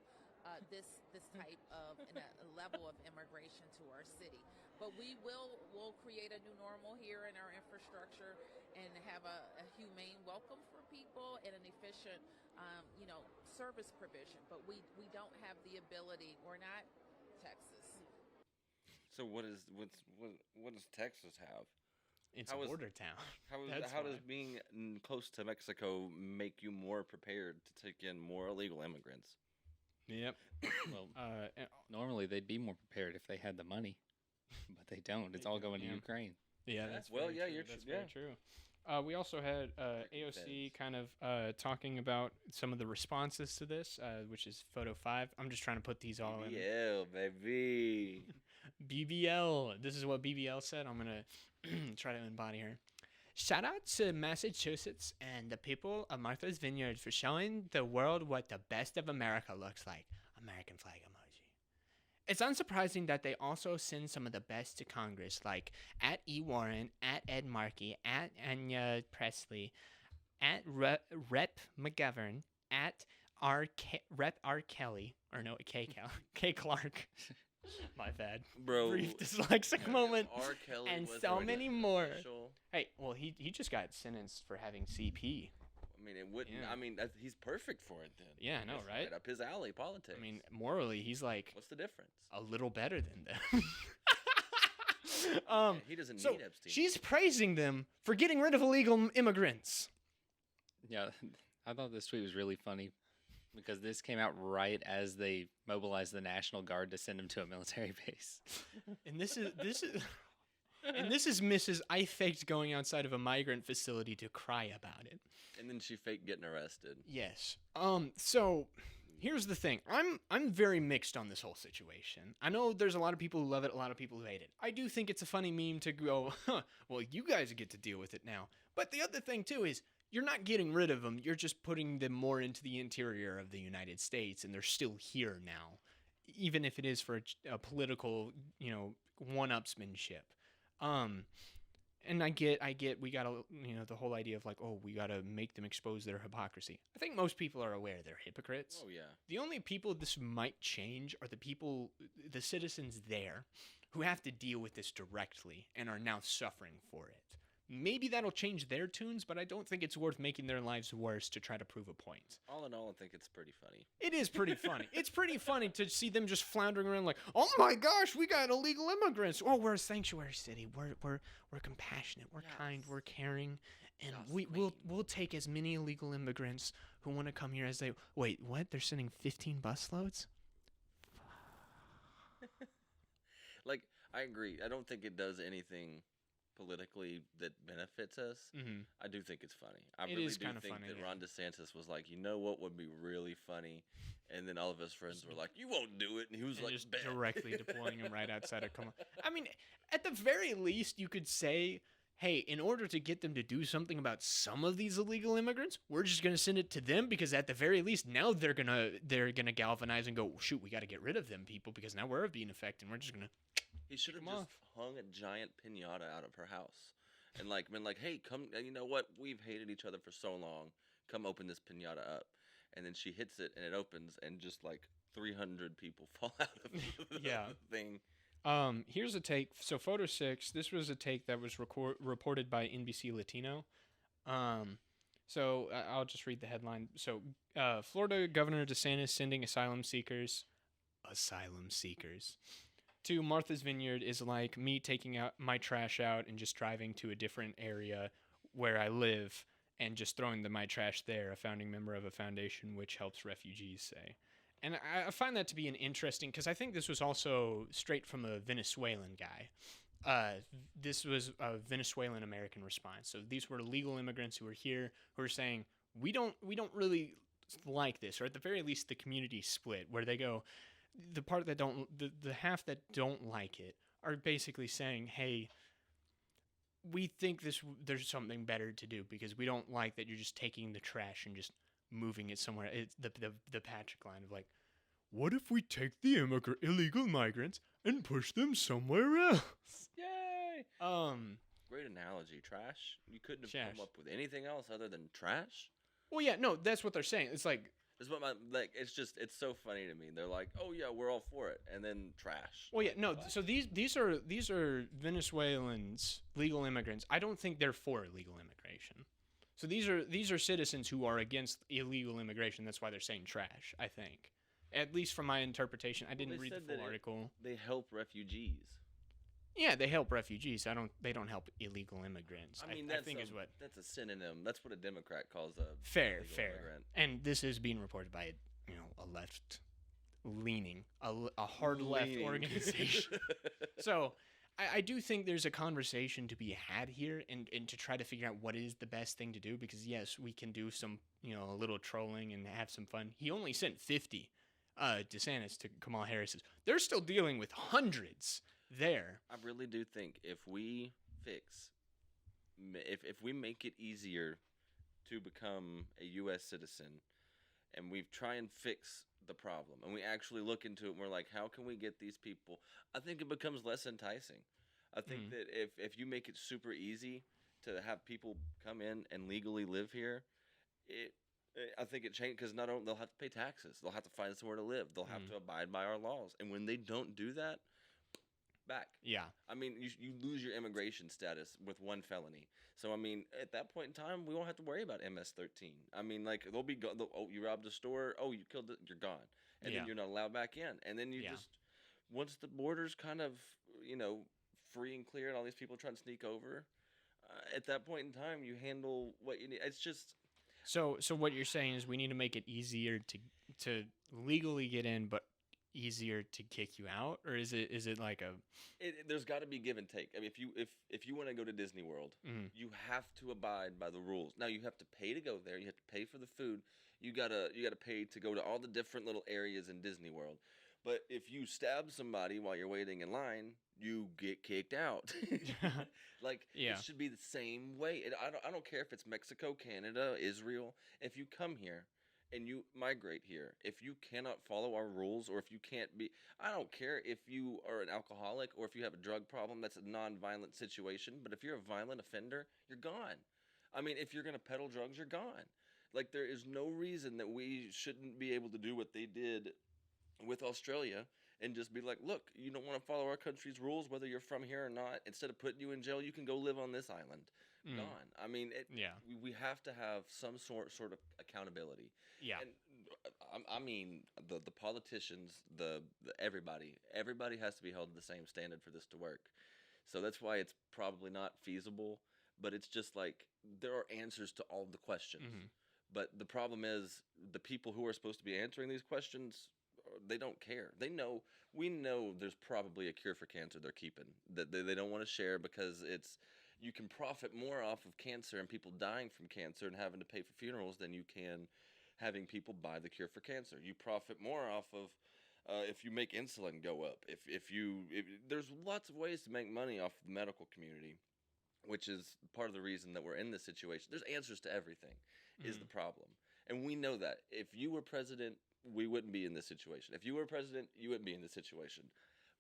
this type of a level of immigration to our city. But we'll create a new normal here in our infrastructure and have a humane welcome for people and an efficient service provision, but we don't have the ability. We're not Texas. So what does Texas have? It's How a is- border town. That's how why. does being close to Mexico make you more prepared to take in more illegal immigrants? Yep. Well, And- normally they'd be more prepared if they had the money, but they don't. It's They all don't, going to yeah. Ukraine. yeah, that's well, very yeah, true. you're That's tr- very yeah. true. We also had Freaking AOC feds. kind of talking about some of the responses to this, which is photo 5. I'm just trying to put these all in. BBL, baby. BBL. This is what BBL said. I'm going to try to embody her. Shout out to Massachusetts and the people of Martha's Vineyard for showing the world what the best of America looks like. American flag emoji. It's unsurprising that they also send some of the best to Congress, like at E. Warren, at Ed Markey, at Anya Presley, at Rep. McGovern, at Rep. R. Kelly, or no, K. Clark. My bad. Bro. Brief dyslexic moment. R. Kelly and was so an many more. official- Hey, well, he just got sentenced for having CP. I mean, it wouldn't. Yeah. I mean, he's perfect for it then. Yeah, I know, It's right? up his alley, politics. I mean, morally, he's like what's the difference? a little better than them. Yeah, he doesn't so need Epstein. she's praising them for getting rid of illegal immigrants. Yeah, I thought this tweet was really funny because this came out right as they mobilized the National Guard to send him to a military base. And this is Mrs. I faked going outside of a migrant facility to cry about it. And then she faked getting arrested. Yes. So here's the thing. I'm very mixed on this whole situation. I know there's a lot of people who love it, a lot of people who hate it. I do think it's a funny meme to go, well, you guys get to deal with it now. But the other thing too is you're not getting rid of them. You're just putting them more into the interior of the United States, and they're still here now, even if it is for a political, one-upsmanship. And I get, we gotta, the whole idea of like, oh, we gotta make them expose their hypocrisy. I think most people are aware they're hypocrites. Oh yeah. The only people this might change are the citizens there who have to deal with this directly and are now suffering for it. Maybe that'll change their tunes, but I don't think it's worth making their lives worse to try to prove a point. All in all, I think it's pretty funny. It is pretty funny. It's pretty funny to see them just floundering around like, oh my gosh, we got illegal immigrants. Oh, we're a sanctuary city. We're compassionate. We're kind. We're caring, and Yes, we'll take as many illegal immigrants who want to come here as they. Wait, what? They're sending 15 busloads? Like, I agree. I don't think it does anything politically that benefits us. Mm-hmm. I do think it's funny. I It really is do kinda think funny, that yeah. Ron DeSantis was like, you know what would be really funny? And then all of his friends were like, you won't do it. And he was And like, just "Bet." directly deploying him right outside of Columbus. I mean, at the very least, you could say, hey, in order to get them to do something about some of these illegal immigrants, we're just gonna send it to them because at the very least, now they're gonna galvanize and go, shoot, we got to get rid of them people because now we're being affected. We're just gonna. He should have Come just off. hung a giant pinata out of her house and like been like, hey, come, you know what? We've hated each other for so long. Come open this pinata up. And then she hits it and it opens and just like 300 people fall out of the Yeah. thing. Here's a take. So, photo 6. This was a take that was reported by NBC Latino. So I'll just read the headline. So, Florida Governor DeSantis sending asylum seekers to Martha's Vineyard is like me taking out my trash out and just driving to a different area where I live and just throwing my trash there, a founding member of a foundation which helps refugees say. And I find that to be an interesting, because I think this was also straight from a Venezuelan guy. This was a Venezuelan American response. So these were illegal immigrants who were here who were saying, we don't really like this, or at the very least the community split, where they go, the part that don't, the half that don't like it are basically saying, hey, we think there's something better to do because we don't like that you're just taking the trash and just moving it somewhere. It's the Patrick line of like, what if we take the illegal migrants and push them somewhere else? Yay! Great analogy. Trash. You couldn't have Trash. come up with anything else other than trash. Well, yeah, no, that's what they're saying. It's like, That's what it's so funny to me. They're like, oh yeah, we're all for it, and then trash. well, yeah, no. So these are Venezuelans, legal immigrants. I don't think they're for illegal immigration. So these are citizens who are against illegal immigration. That's why they're saying trash. I think, at least from my interpretation. I didn't they read said the that full it- article. They help refugees. Yeah, they help refugees. They don't help illegal immigrants. I mean, I think is what that's a synonym. That's what a Democrat calls a fair. illegal immigrant. And this is being reported by a left leaning, a hard left organization. So I do think there's a conversation to be had here, and to try to figure out what is the best thing to do. Because yes, we can do some a little trolling and have some fun. He only sent 50. DeSantis to Kamala Harris's. They're still dealing with hundreds there. I really do think if we make it easier to become a U.S. citizen, and we try and fix the problem, and we actually look into it, and we're like, how can we get these people? I think it becomes less enticing. I think that if you make it super easy to have people come in and legally live here, I think it changed because not only they'll have to pay taxes, they'll have to find somewhere to live, they'll have to abide by our laws, and when they don't do that, back. Yeah. I mean, you lose your immigration status with one felony. So I mean, at that point in time, we won't have to worry about MS-13. I mean, like they'll be oh, you robbed a store, oh, you killed it, you're gone, and then you're not allowed back in, and then you just once the border's kind of free and clear, and all these people trying to sneak over, at that point in time, you handle what you need. It's just. So what you're saying is we need to make it easier to legally get in, but easier to kick you out, or is it like there's got to be give and take. I mean, if you want to go to Disney World, you have to abide by the rules. Now you have to pay to go there. You have to pay for the food. You gotta pay to go to all the different little areas in Disney World. But if you stab somebody while you're waiting in line, you get kicked out. It should be the same way. And I don't care if it's Mexico, Canada, Israel. If you come here and you migrate here, if you cannot follow our rules, or if you can't be, I don't care if you are an alcoholic or if you have a drug problem. That's a non-violent situation. But if you're a violent offender, you're gone. I mean, if you're going to peddle drugs, you're gone. Like, there is no reason that we shouldn't be able to do what they did with Australia and just be like, look, you don't want to follow our country's rules, whether you're from here or not. Instead of putting you in jail, you can go live on this island. Gone. I mean, we have to have some sort of accountability. Yeah. And I mean, the politicians, the everybody has to be held to the same standard for this to work. So that's why it's probably not feasible. But it's just like there are answers to all the questions. But the problem is the people who are supposed to be answering these questions, they don't care. We know there's probably a cure for cancer they're keeping that they don't want to share because you can profit more off of cancer and people dying from cancer and having to pay for funerals than you can having people buy the cure for cancer. You profit more off of if you make insulin go up. If there's lots of ways to make money off the medical community, which is part of the reason that we're in this situation. There's answers to everything is the problem. And we know that. If you were president, we wouldn't be in this situation. If you were president, you wouldn't be in this situation.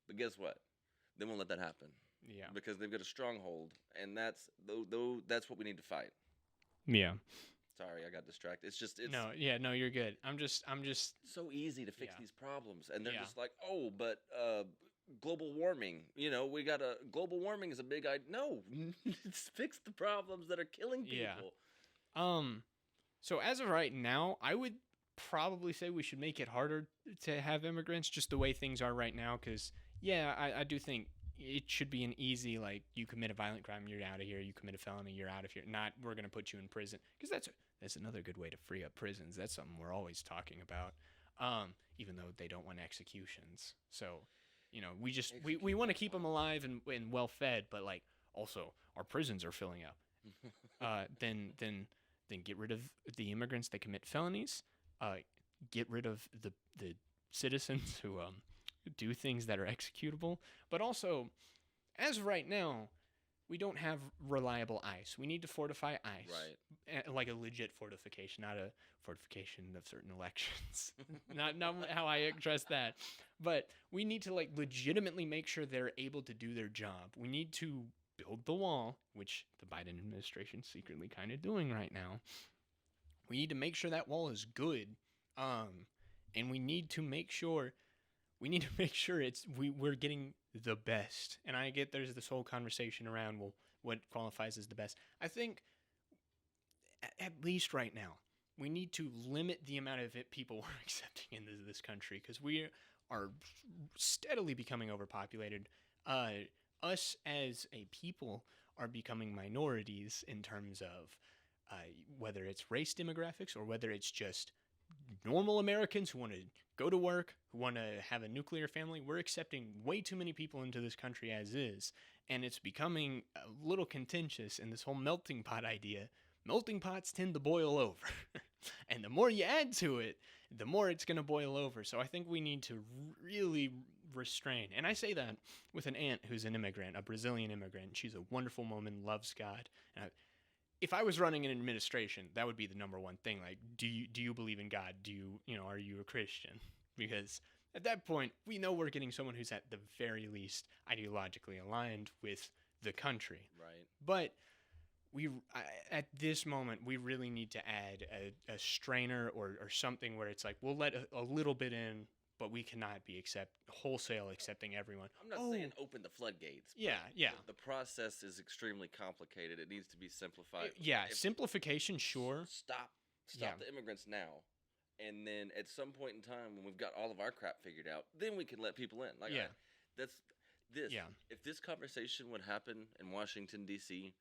But guess what? They won't let that happen. Yeah. Because they've got a stronghold, and that's what we need to fight. Yeah. Sorry, I got distracted. No, you're good. I'm just so easy to fix these problems, and they're just like, oh, but global warming. We got global warming is a big idea. No, fix the problems that are killing people. Yeah. So as of right now, I would probably say we should make it harder to have immigrants, just the way things are right now. Because I do think it should be an easy, like, you commit a violent crime, you're out of here. You commit a felony, you're out of here. Not we're gonna put you in prison, because that's another good way to free up prisons. That's something we're always talking about. Even though they don't want executions, so we want to keep them alive and well fed, but like also our prisons are filling up. Then get rid of the immigrants that commit felonies. Get rid of the citizens who do things that are executable. But also, as of right now, we don't have reliable ice. We need to fortify ice. Right. Like a legit fortification, not a fortification of certain elections. not how I address that. But we need to legitimately make sure they're able to do their job. We need to build the wall, which the Biden administration is secretly kind of doing right now. We need to make sure that wall is good. And we need to make sure we're getting the best. And I get there's this whole conversation around, well, what qualifies as the best. I think at least right now, we need to limit the amount of people we're accepting into this country, because we are steadily becoming overpopulated. us as a people are becoming minorities in terms of whether it's race demographics or whether it's just normal Americans who want to go to work, who want to have a nuclear family. We're accepting way too many people into this country as is, and it's becoming a little contentious. And this whole melting pot idea, melting pots tend to boil over. And the more you add to it, the more it's going to boil over. So I think we need to really restrain. And I say that with an aunt who's an immigrant, a Brazilian immigrant. She's a wonderful woman, loves God. And if I was running an administration, that would be the number one thing. Like, do you believe in God? Are you a Christian? Because at that point, we know we're getting someone who's at the very least ideologically aligned with the country. Right. But at this moment, we really need to add a strainer or something where it's like, we'll let a little bit in, but we cannot be wholesale accepting everyone. I'm not saying open the floodgates. Yeah, yeah. The process is extremely complicated. It needs to be simplified. Simplification, sure. Stop the immigrants now. And then at some point in time, when we've got all of our crap figured out, then we can let people in. If this conversation would happen in Washington, D.C.,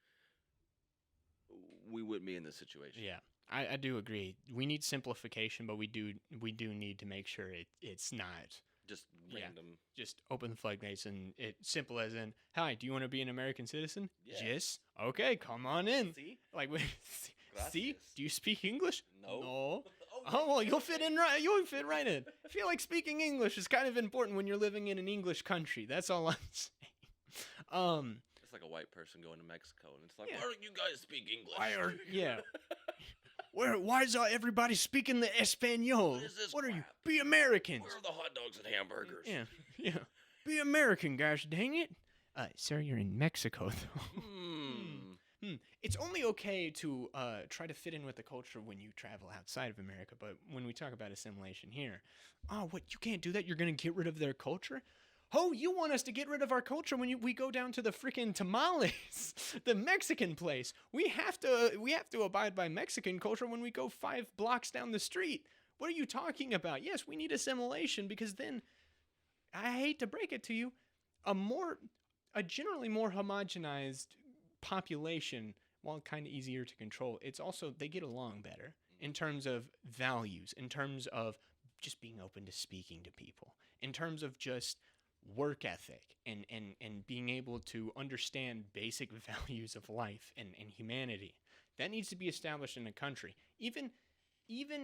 we wouldn't be in this situation. Yeah, I do agree. We need simplification, but we do need to make sure it's not just random. Just open the floodgates and it's simple as in, hi, do you want to be an American citizen? Yeah. Yes. Okay, come on in. See? See? Do you speak English? No. Oh, well, you'll fit in right. You'll fit right in. I feel like speaking English is kind of important when you're living in an English country. That's all I'm saying. It's like a white person going to Mexico, and it's like, why don't you guys speak English? Why is everybody speaking the Espanol? What is this What are you? crap? Be Americans. Where are the hot dogs and hamburgers? Yeah. Be American, guys. Dang it. Sir, you're in Mexico, though. It's only okay to try to fit in with the culture when you travel outside of America, but when we talk about assimilation here, what, you can't do that? You're going to get rid of their culture? Oh, you want us to get rid of our culture when we go down to the freaking tamales, the Mexican place. We have to abide by Mexican culture when we go 5 blocks down the street. What are you talking about? Yes, we need assimilation because then, I hate to break it to you, a generally more homogenized population, while kind of easier to control, it's also, they get along better in terms of values, in terms of just being open to speaking to people, in terms of just work ethic and being able to understand basic values of life and humanity. That needs to be established in a country. Even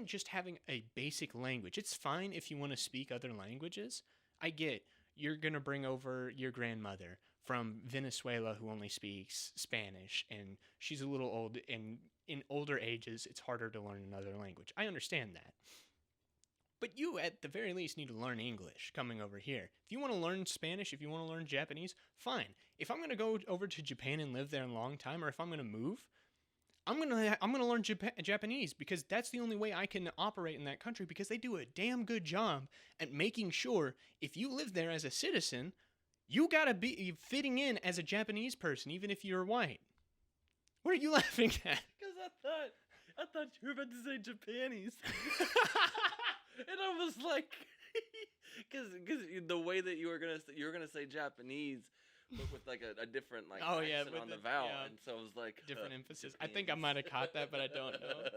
just having a basic language. It's fine if you want to speak other languages. I get you're going to bring over your grandmother from Venezuela who only speaks Spanish, and she's a little old, and in older ages, it's harder to learn another language. I understand that. But you, at the very least, need to learn English coming over here. If you want to learn Spanish, if you want to learn Japanese, fine. If I'm going to go over to Japan and live there a long time, or if I'm going to move, I'm going to learn Japanese, because that's the only way I can operate in that country, because they do a damn good job at making sure if you live there as a citizen, you got to be fitting in as a Japanese person, even if you're white. What are you laughing at? Because I thought you were about to say Japanese. And I was like, because the way that you were gonna say Japanese, but with like a different accent on the vowel, and so I was like different emphasis. Japanese. I think I might have caught that, but I don't know.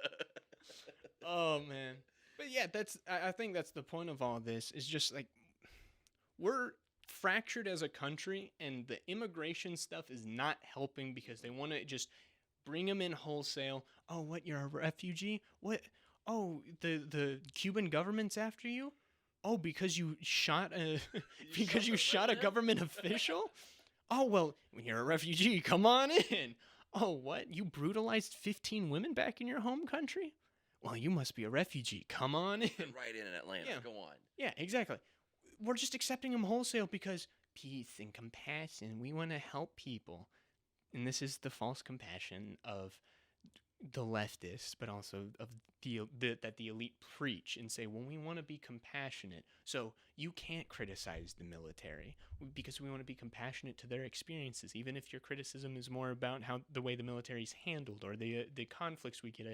Oh man, but yeah, I think that's the point of all this. Is just like we're fractured as a country, and the immigration stuff is not helping because they want to just bring them in wholesale. Oh, what? You're a refugee? What? Oh, the Cuban government's after you? Oh, because you shot a government official? Oh, well, when you're a refugee, come on in. Oh, what? You brutalized 15 women back in your home country? Well, you must be a refugee. Come on in. Right in Atlanta. Yeah. Go on. Yeah, exactly. We're just accepting them wholesale because peace and compassion. We want to help people. And this is the false compassion of the leftists, but also of that the elite preach and say, well, we want to be compassionate. So you can't criticize the military because we want to be compassionate to their experiences, even if your criticism is more about how the way the military's handled or the conflicts we get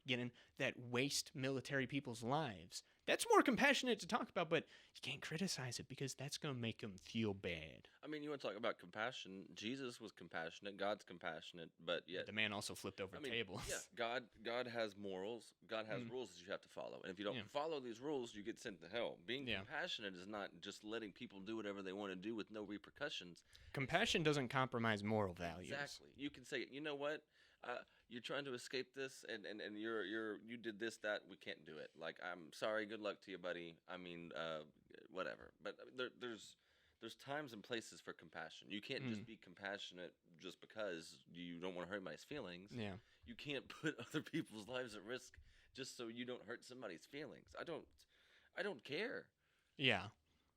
in that waste military people's lives. That's more compassionate to talk about, but you can't criticize it because that's going to make them feel bad. I mean, you want to talk about compassion? Jesus was compassionate. God's compassionate, but yet The man also flipped over tables. Yeah, God has morals. God has rules that you have to follow, and if you don't follow these rules, you get sent to hell. Being compassionate is not just letting people do whatever they want to do with no repercussions. Compassion doesn't compromise moral values. Exactly. You can say, you know what? You're trying to escape this, and you did this, that, we can't do it. Like, I'm sorry. Good luck to you, buddy. I mean, whatever. But there's times and places for compassion. You can't just be compassionate just because you don't want to hurt anybody's feelings. Yeah. You can't put other people's lives at risk just so you don't hurt somebody's feelings. I don't care. Yeah.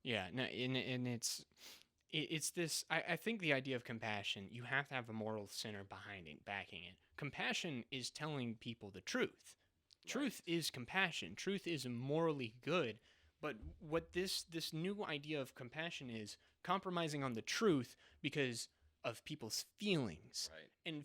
Yeah. No, and it's this, I think the idea of compassion, you have to have a moral center behind it, backing it. Compassion is telling people the truth. Right. Truth is compassion. Truth is morally good. But what this new idea of compassion is compromising on the truth because of people's feelings. Right. And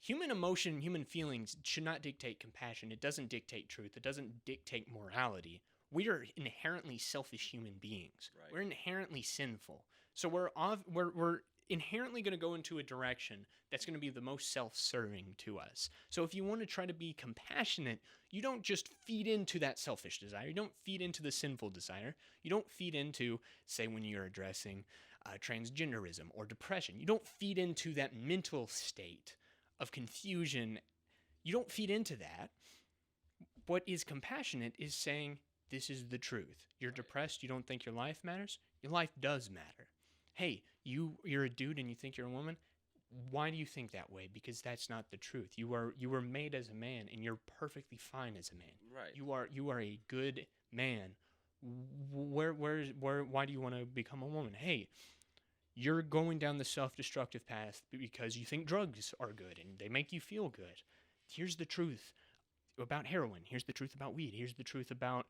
human emotion, human feelings should not dictate compassion. It doesn't dictate truth. It doesn't dictate morality. We are inherently selfish human beings. Right. We're inherently sinful. So we're inherently going to go into a direction that's going to be the most self-serving to us. So if you want to try to be compassionate, you don't just feed into that selfish desire. You don't feed into the sinful desire. You don't feed into, say, when you're addressing transgenderism or depression, you don't feed into that mental state of confusion. You don't feed into that. What is compassionate is saying, this is the truth. You're depressed. You don't think your life matters? Your life does matter. Hey, you're a dude and you think you're a woman? Why do you think that way? Because that's not the truth. You were made as a man and you're perfectly fine as a man. Right. You are a good man. Why do you want to become a woman? Hey, you're going down the self-destructive path because you think drugs are good and they make you feel good. Here's the truth about heroin. Here's the truth about weed. Here's the truth about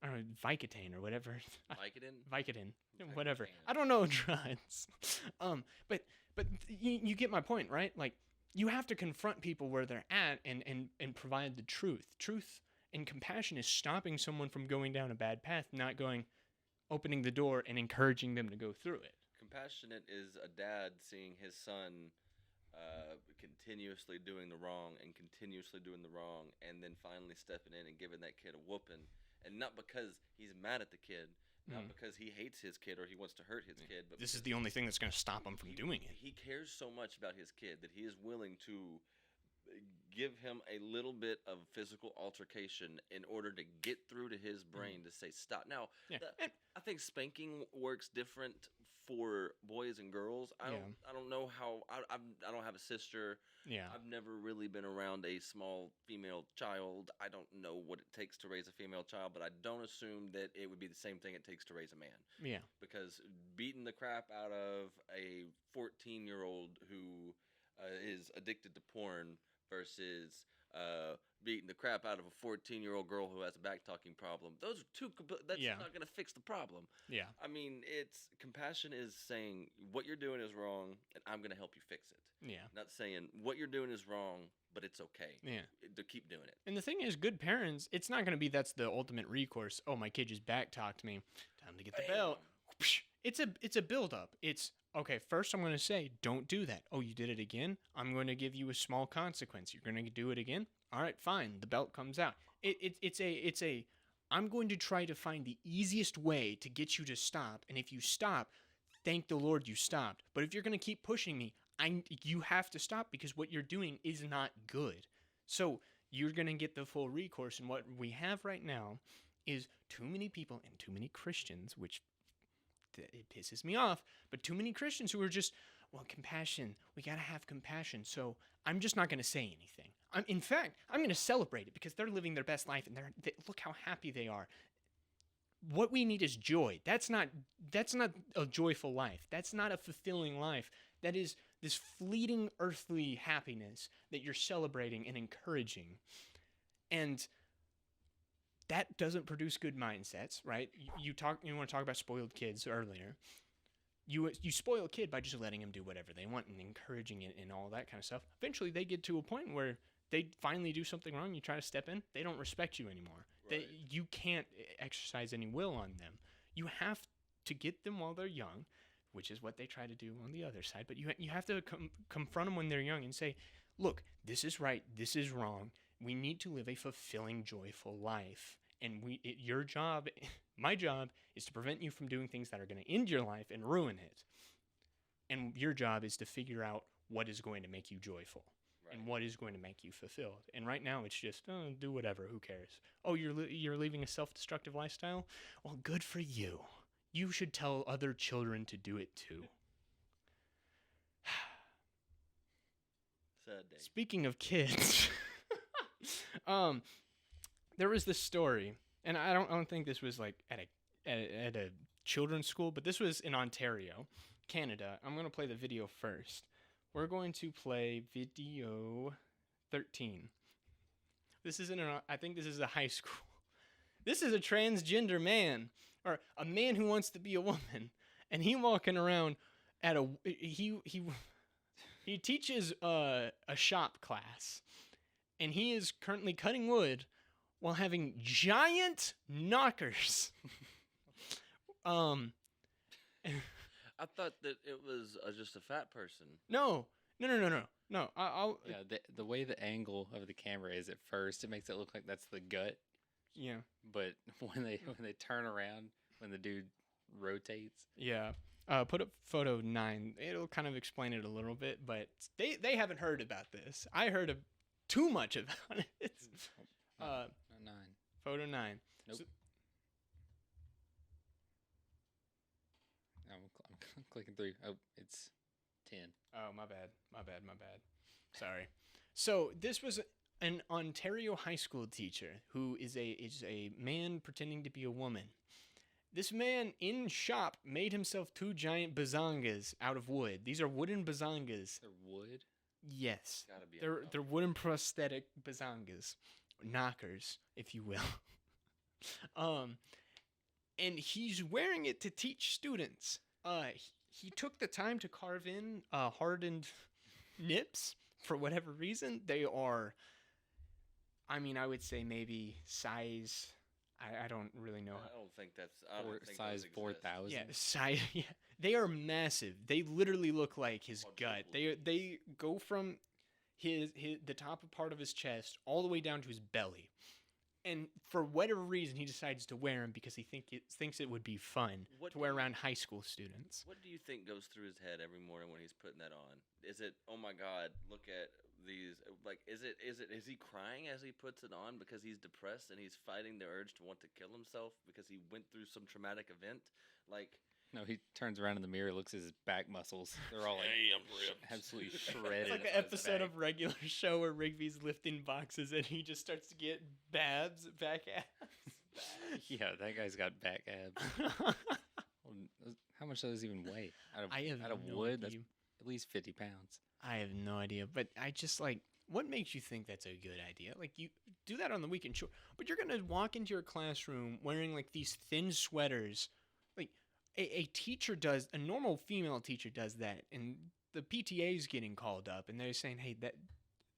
I don't know, Vicodin or whatever. Vicodin, whatever. I don't know drugs. But you get my point, right? Like, you have to confront people where they're at and provide the truth. Truth and compassion is stopping someone from going down a bad path, not opening the door and encouraging them to go through it. Compassionate is a dad seeing his son continuously doing the wrong and and then finally stepping in and giving that kid a whooping. And not because he's mad at the kid, not because he hates his kid or he wants to hurt his kid. But this is the only thing that's going to stop him from doing it. He cares so much about his kid that he is willing to give him a little bit of physical altercation in order to get through to his brain to say stop. Now, I think spanking works different for boys and girls. I don't know how. I don't have a sister. Yeah. I've never really been around a small female child. I don't know what it takes to raise a female child, but I don't assume that it would be the same thing it takes to raise a man. Yeah. Because beating the crap out of a 14-year-old who is addicted to porn versus beating the crap out of a 14-year-old girl who has a back-talking problem. Those are two. That's not going to fix the problem. Yeah. I mean, compassion is saying what you're doing is wrong, and I'm going to help you fix it. Yeah. Not saying what you're doing is wrong, but it's okay. Yeah. To keep doing it. And the thing is, good parents, it's not going to be that's the ultimate recourse. Oh, my kid just back-talked me. Time to get the belt. It's a build-up. It's, okay, first I'm going to say, don't do that. Oh, you did it again? I'm going to give you a small consequence. You're going to do it again? All right, fine. The belt comes out. It's a I'm going to try to find the easiest way to get you to stop. And if you stop, thank the Lord you stopped. But if you're going to keep pushing me, you have to stop because what you're doing is not good. So you're going to get the full recourse. And what we have right now is too many people and too many Christians, which it pisses me off, but too many Christians who are just, well, compassion. We got to have compassion. So I'm just not going to say anything. In fact, I'm going to celebrate it because they're living their best life and look how happy they are. What we need is joy. That's not a joyful life. That's not a fulfilling life. That is this fleeting earthly happiness that you're celebrating and encouraging. And that doesn't produce good mindsets, right? You want to talk about spoiled kids earlier. You spoil a kid by just letting them do whatever they want and encouraging it and all that kind of stuff. Eventually, they get to a point where they finally do something wrong. You try to step in, they don't respect you anymore. That you can't exercise any will on them. You have to get them while they're young, which is what they try to do on the other side. But you have to confront them when they're young and say, look, this is right, this is wrong. We need to live a fulfilling, joyful life. And your job, my job, is to prevent you from doing things that are going to end your life and ruin it. And your job is to figure out what is going to make you joyful. Right. And what is going to make you fulfilled. And right now it's just, do whatever, who cares? Oh, you're leaving a self-destructive lifestyle? Well, good for you. You should tell other children to do it too. Sad day. Speaking of kids, there was this story, and I don't think this was like at a children's school, but this was in Ontario, Canada. I'm gonna play the video first. We're going to play video 13. This isn't I think this is a high school. This is a transgender man, or a man who wants to be a woman, and he walking around at he teaches a shop class, and he is currently cutting wood while having giant knockers. I thought that it was just a fat person. No. I'll Yeah, the way the angle of the camera is at first, it makes it look like that's the gut. Yeah. But when they turn around, when the dude rotates. Yeah. Put up photo 9. It'll kind of explain it a little bit, but they haven't heard about this. I heard too much about it. Not 9. Photo 9. Nope. So, I'm clicking through. Oh, it's 10. oh, my bad. Sorry. So this was an Ontario high school teacher who is a man pretending to be a woman. This man in shop made himself 2 giant bazongas out of wood. These are wooden bazongas. They're wood? Yes. Gotta be They're wooden prosthetic bazongas. Knockers, if you will. And he's wearing it to teach students. He took the time to carve in hardened nips for whatever reason. They are, I would say maybe size, I don't really know. I don't think that's, I don't think size those 4,000. Yeah, size. Yeah, they are massive. They literally look like his gut. They go from the top part of his chest all the way down to his belly. And for whatever reason, he decides to wear them because he thinks it would be fun to wear around high school students. What do you think goes through his head every morning when he's putting that on? Is it, oh my God, look at these? Like, is he crying as he puts it on because he's depressed and he's fighting the urge to want to kill himself because he went through some traumatic event? Like, No, he turns around in the mirror, looks at his back muscles. They're all like absolutely shredded. It's like the on his episode back. of Regular Show where Rigby's lifting boxes and he just starts to get back abs. Yeah, that guy's got back abs. Well, how much does this even weigh? Out of no wood, that's idea. at least 50 pounds. I have no idea, but I just what makes you think that's a good idea? Like, you do that on the weekend, sure, but you're gonna walk into your classroom wearing like these thin sweaters. Like a teacher does, a normal female teacher does that, and the PTA is getting called up, and they're saying, hey, that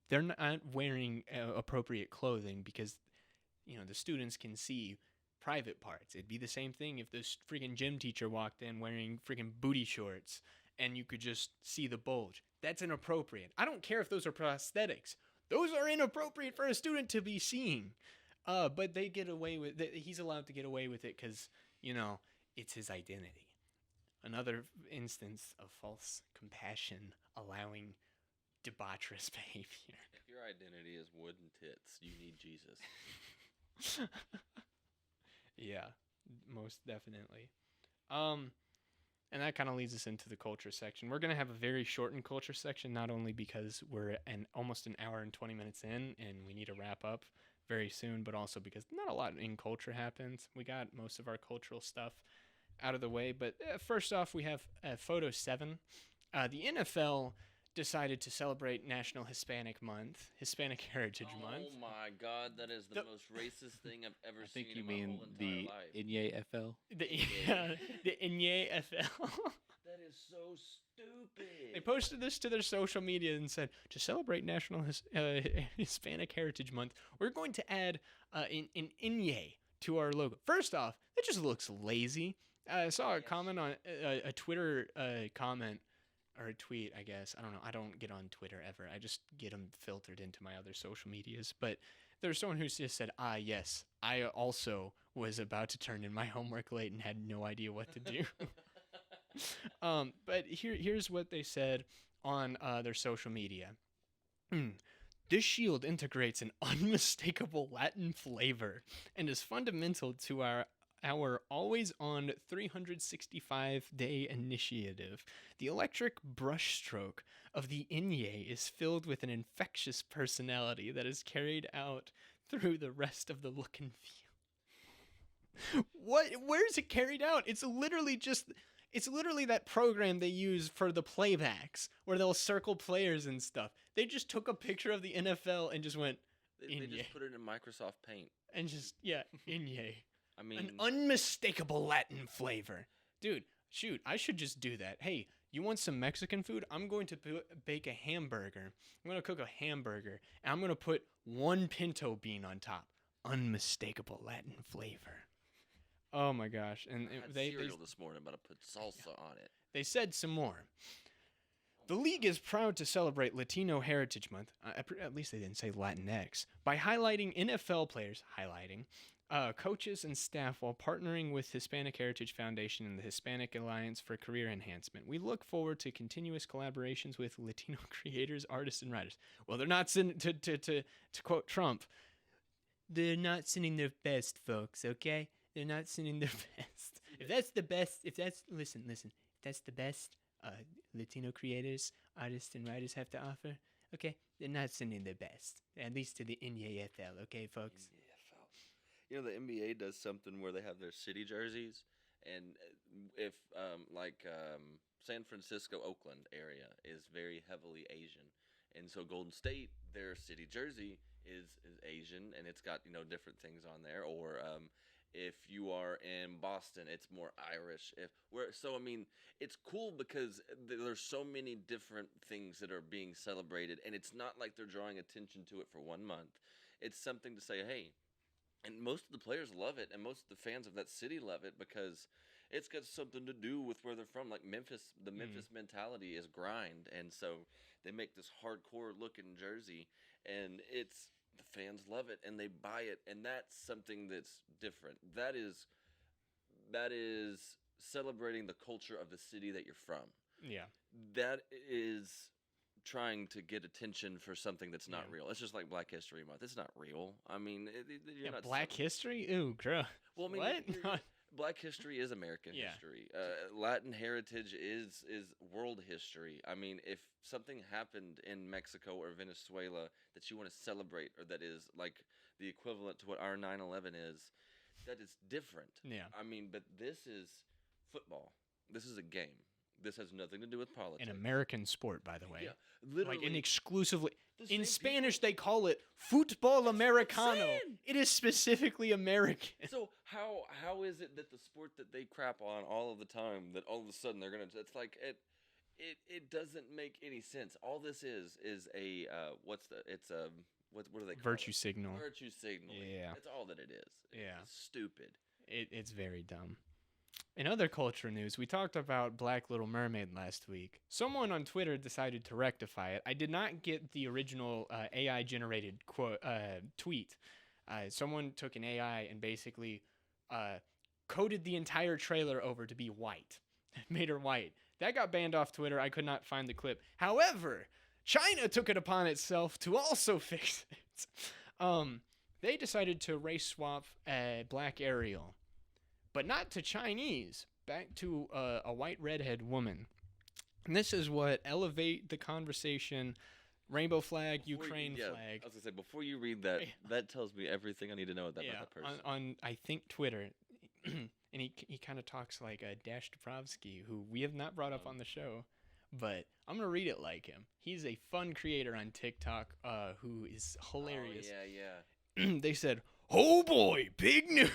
they're not wearing appropriate clothing because the students can see private parts. It'd be the same thing if this freaking gym teacher walked in wearing freaking booty shorts and you could just see the bulge. That's inappropriate. I don't care if those are prosthetics. Those are inappropriate for a student to be seeing. But they get away with it. He's allowed to get away with it because, it's his identity. Another instance of false compassion allowing debaucherous behavior. if your identity is wooden tits, you need Jesus. Yeah, most definitely. And that kind of leads us into the culture section. We're going to have a very shortened culture section, not only because we're almost an hour and 20 minutes in and we need to wrap up very soon, but also because not a lot in culture happens. We got most of our cultural stuff out of the way. But first off, we have photo 7. The NFL decided to celebrate National Hispanic Month, Hispanic Heritage Month. Oh my God, that is the most racist thing I've ever I seen think you in my mean whole the entire life. Inye FL. The Inye FL. That is so stupid. stupid. They posted this to their social media and said, to celebrate National Hispanic Heritage Month, we're going to add an inye to our logo. First off, it just looks lazy. I saw a comment on a Twitter comment or a tweet, I guess. I don't know. I don't get on Twitter ever. I just get them filtered into my other social medias. But there's someone who just said, yes, I also was about to turn in my homework late and had no idea what to do. But here's what they said on their social media. This shield integrates an unmistakable Latin flavor and is fundamental to our always-on 365-day initiative. The electric brushstroke of the inye is filled with an infectious personality that is carried out through the rest of the look and feel. What? Where is it carried out? It's literally that program they use for the playbacks where they'll circle players and stuff. They just took a picture of the NFL and just went, They just put it in Microsoft Paint. And just, inye. I mean, An unmistakable Latin flavor. Dude, shoot, I should just do that. Hey, you want some Mexican food? I'm going to bake a hamburger. I'm going to cook a hamburger, and I'm going to put one pinto bean on top. Unmistakable Latin flavor. Oh my gosh. And I had they cereal this morning, but I put salsa on it. They said some more. The league is proud to celebrate Latino Heritage Month, at least they didn't say Latinx, by highlighting NFL players, coaches and staff while partnering with Hispanic Heritage Foundation and the Hispanic Alliance for Career Enhancement. We look forward to continuous collaborations with Latino creators, artists, and writers. Well, they're not sending, to quote Trump, they're not sending their best, folks, okay? They're not sending their best. If that's the best, listen, if that's the best Latino creators, artists, and writers have to offer, okay, they're not sending their best, at least to the NAFL, okay, folks? You know, the NBA does something where they have their city jerseys, and if San Francisco, Oakland area is very heavily Asian, and so Golden State, their city jersey is Asian, and it's got different things on there. Or if you are in Boston, it's more Irish. It's cool because there's so many different things that are being celebrated, and it's not like they're drawing attention to it for 1 month. It's something to say, hey. And most of the players love it, and most of the fans of that city love it because it's got something to do with where they're from. Like Memphis, the Memphis mentality is grind, and so they make this hardcore looking jersey, and the fans love it, and they buy it, and that's something that's different. That is celebrating the culture of the city that you're from. Yeah. That is trying to get attention for something that's not real. It's just like Black History Month. It's not real. I mean, you're not Black history? Ooh, girl. Well, I mean, what? Black history is American history. Latin heritage is world history. I mean, if something happened in Mexico or Venezuela that you want to celebrate, or that is like the equivalent to what our 9/11 is, that is different. Yeah. I mean, but this is football. This is a game. This has nothing to do with politics. An American sport, by the way. Yeah, literally. Like exclusively. The In same Spanish, they call it football americano. saying. It is specifically American. So how is it that the sport that they crap on all of the time, that all of a sudden they're gonna? It's like it doesn't make any sense. All this is a what do they call Virtue it? signal. Virtue signal. Yeah. That's all that it is. Yeah. It's stupid. It's very dumb. In other culture news, we talked about Black Little Mermaid last week. Someone on Twitter decided to rectify it. I did not get the original AI-generated tweet. Someone took an AI and basically coded the entire trailer over to be white. Made her white. That got banned off Twitter. I could not find the clip. However, China took it upon itself to also fix it. They decided to race swap Black Ariel. But not to Chinese, back to a white redhead woman. And this is what Elevate the Conversation, Rainbow Flag, Ukraine flag. I was going to say, before you read that, that tells me everything I need to know about that person. On I think, Twitter. And he kind of talks like Dash Dabrowski, who we have not brought up on the show. But I'm going to read it like him. He's a fun creator on TikTok who is hilarious. Oh, yeah. They said, "Oh boy, big news."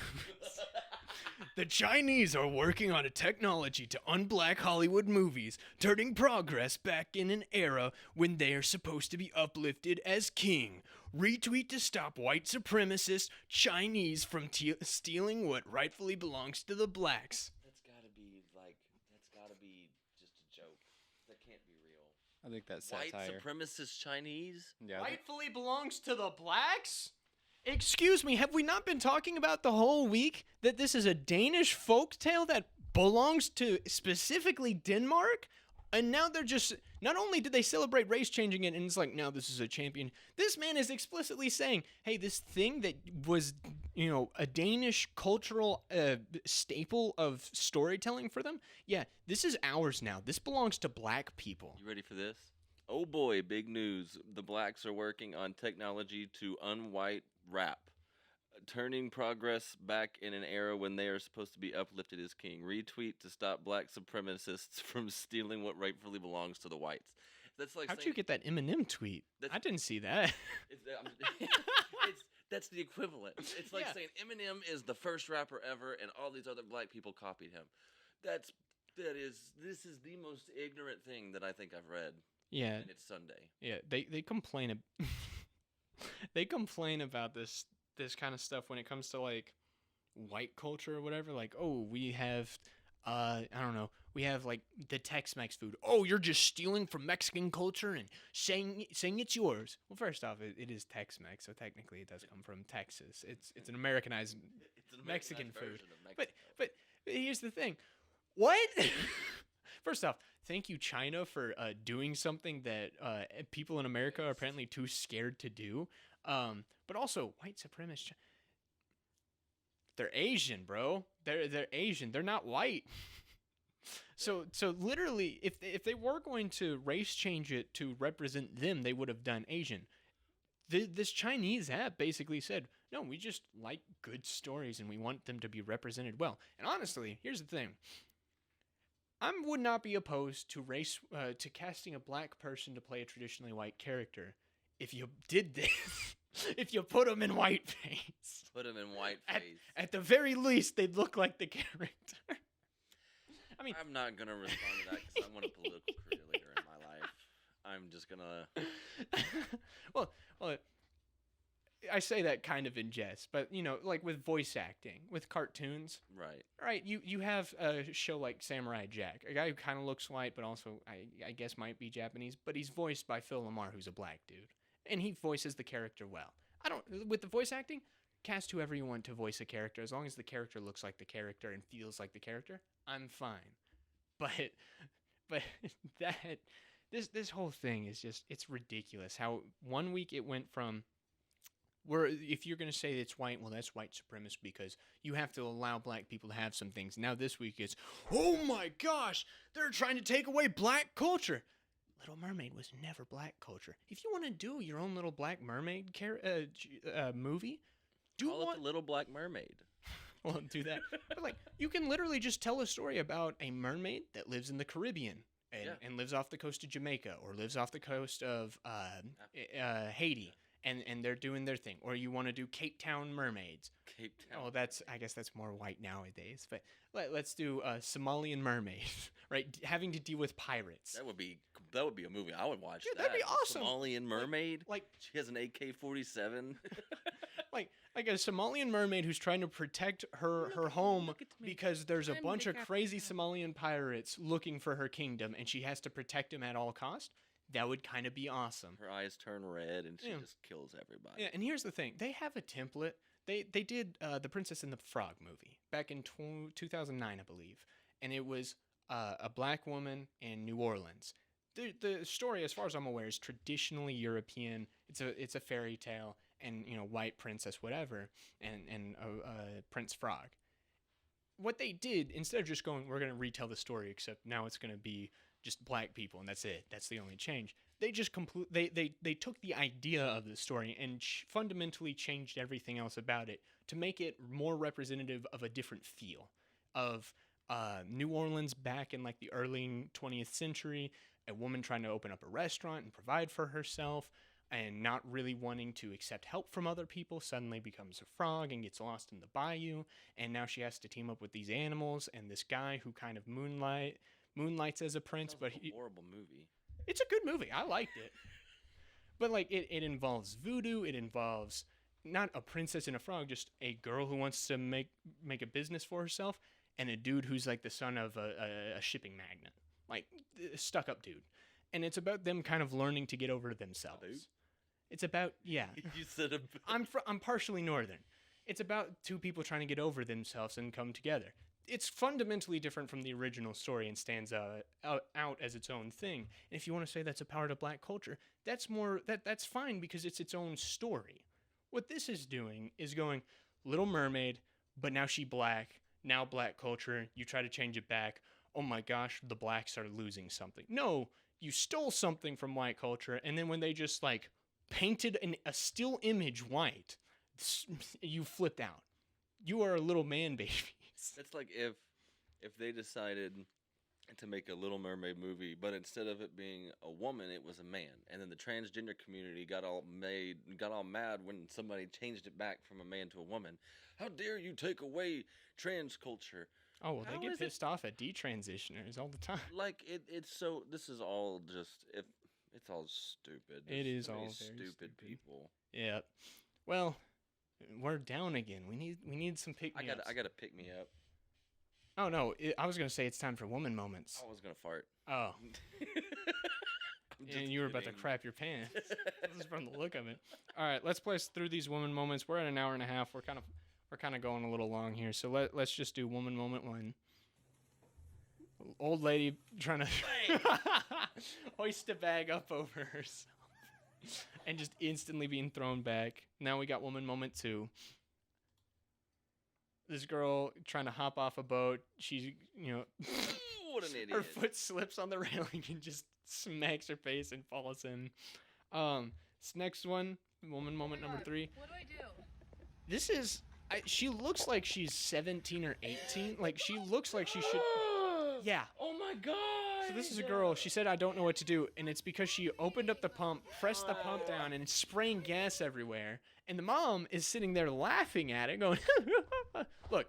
The Chinese are working on a technology to unblack Hollywood movies, turning progress back in an era when they are supposed to be uplifted as king. Retweet to stop white supremacist Chinese from stealing what rightfully belongs to the blacks. That's gotta be just a joke. That can't be real. I think that's White satire. supremacist Chinese? Yeah, Rightfully belongs to the blacks? Excuse me, have we not been talking about the whole week that this is a Danish folktale that belongs to specifically Denmark? And now they're just, not only did they celebrate race changing it, and it's like, now this is a champion. This man is explicitly saying, hey, this thing that was, a Danish cultural staple of storytelling for them, yeah, this is ours now. This belongs to black people. You ready for this? Oh boy, big news. The blacks are working on technology to unwhite rap, turning progress back in an era when they are supposed to be uplifted as king. Retweet to stop black supremacists from stealing what rightfully belongs to the whites. That's like How'd saying, you get that Eminem tweet? I didn't see that. That's the equivalent. It's like Yeah. saying Eminem is the first rapper ever, and all these other black people copied him. This is the most ignorant thing that I think I've read. Yeah, And it's Sunday. yeah. They complain. They complain about this kind of stuff when it comes to like white culture or whatever. Like, oh, we have, I don't know, we have like the Tex-Mex food. Oh, you're just stealing from Mexican culture and saying it's yours. Well, first off, it is Tex-Mex, so technically it does come from Texas. It's an Americanized It's an Mexican Americanized food. version of Mexico. But here's the thing. What? First off, thank you, China, for doing something that people in America are apparently too scared to do. But also, white supremacists, they're Asian, bro. They're Asian. They're not white. So literally, if they were going to race change it to represent them, they would have done Asian. This Chinese app basically said, no, we just like good stories and we want them to be represented well. And honestly, here's the thing. I would not be opposed to to casting a black person to play a traditionally white character if you did this. If you put them in whiteface. Put him in whiteface. At the very least, they'd look like the character. I mean, I'm not gonna respond to that because I'm a political career later in my life. I'm just gonna. well, I say that kind of in jest, but like with voice acting, with cartoons, right? You have a show like Samurai Jack, a guy who kind of looks white, but also I guess might be Japanese, but he's voiced by Phil Lamar, who's a black dude, and he voices the character well. With the voice acting, cast whoever you want to voice a character, as long as the character looks like the character and feels like the character, I'm fine. But this whole thing is just, it's ridiculous. How 1 week it went from, if you're going to say it's white, well, that's white supremacist because you have to allow black people to have some things. Now this week it's, oh my gosh, they're trying to take away black culture. Little Mermaid was never black culture. If you want to do your own Little Black Mermaid movie, Call it the Little Black Mermaid. Well, do that. But like, you can literally just tell a story about a mermaid that lives in the Caribbean and lives off the coast of Jamaica or lives off the coast of Haiti. And they're doing their thing. Or you want to do Cape Town mermaids. Cape Town. Oh, I guess that's more white nowadays. But let's do Somalian mermaids, right? Having to deal with pirates. That would be a movie I would watch. Dude, that'd be awesome. Somalian mermaid. Like she has an AK-47. like a Somalian mermaid who's trying to protect her home because there's a bunch of crazy Somalian pirates looking for her kingdom, and she has to protect them at all costs. That would kind of be awesome. Her eyes turn red, and she just kills everybody. Yeah, and here's the thing. They have a template. They did The Princess and the Frog movie back in 2009, I believe. And it was a black woman in New Orleans. The story, as far as I'm aware, is traditionally European. It's a fairy tale, and white princess, whatever, and Prince Frog. What they did, instead of just going, we're going to retell the story, except now it's going to be just black people, and that's it. That's the only change. They just they took the idea of the story and fundamentally changed everything else about it to make it more representative of a different feel of New Orleans back in like the early 20th century. A woman trying to open up a restaurant and provide for herself. and not really wanting to accept help from other people, suddenly becomes a frog and gets lost in the bayou. And now she has to team up with these animals and this guy who kind of moonlights as a prince. Sounds But like a horrible movie. it's a good movie. I liked it. But like it involves voodoo. It involves not a princess and a frog, just a girl who wants to make a business for herself, and a dude who's like the son of a shipping magnate, like a stuck up dude. And it's about them kind of learning to get over themselves. It's about You said a. I'm partially northern. It's about two people trying to get over themselves and come together. It's fundamentally different from the original story and stands out as its own thing. And if you want to say that's a part of black culture, that's fine because it's its own story. What this is doing is going Little Mermaid, but now she black. Now black culture. You try to change it back. Oh my gosh, the blacks are losing something. No, you stole something from white culture, and then when they just like painted a still image white, you flipped out. You are a little man baby. It's like if they decided to make a Little Mermaid movie, but instead of it being a woman, it was a man, and then the transgender community got all mad when somebody changed it back from a man to a woman. How dare you take away trans culture? Oh well, How they get is it- pissed off at detransitioners all the time. Like it's so. This is all just it's all stupid. It There's is so many all very stupid. people. Yeah. Well, we're down again. We need some pick me ups. I gotta pick me up. Oh no, I was gonna say it's time for woman moments. I was gonna fart. Oh, I'm just and you were about to kidding. crap your pants. Just from the look of it. All right, let's play through these woman moments. We're at an hour and a half. We're kind of going a little long here. So let's just do woman moment one. Old lady trying to hoist a bag up over herself and just instantly being thrown back. Now we got woman moment two. This girl trying to hop off a boat. She's, What an idiot. her foot slips on the railing and just smacks her face and falls in. This next one, woman moment number three. What do I do? This is, she looks like she's 17 or 18. Like, she looks like she should, yeah. Oh my god. So this is a girl, she said, I don't know what to do. And it's because she opened up the pump, pressed the pump down, and it's spraying gas everywhere. And the mom is sitting there laughing at it, going, look,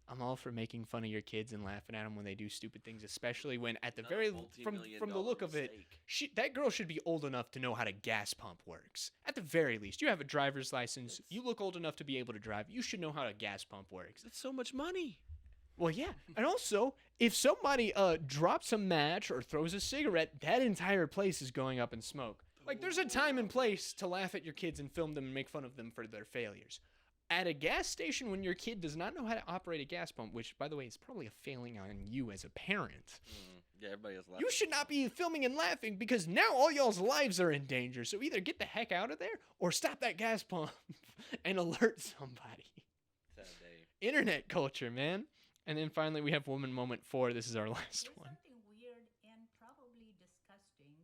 I'm all for making fun of your kids and laughing at them when they do stupid things, especially when at the very, from the look of it, that girl should be old enough to know how to gas pump works. At the very least, you have a driver's license. You look old enough to be able to drive. You should know how a gas pump works. That's so much money. Well, yeah. And also, if somebody drops a match or throws a cigarette, that entire place is going up in smoke. Like, there's a time and place to laugh at your kids and film them and make fun of them for their failures. At a gas station, when your kid does not know how to operate a gas pump, which, by the way, is probably a failing on you as a parent, Yeah, everybody else laughing. you should not be filming and laughing because now all y'all's lives are in danger. So either get the heck out of there or stop that gas pump and alert somebody. Sad day. Internet culture, man. And then finally, we have woman moment 4. This is our last There's one. something weird and probably disgusting,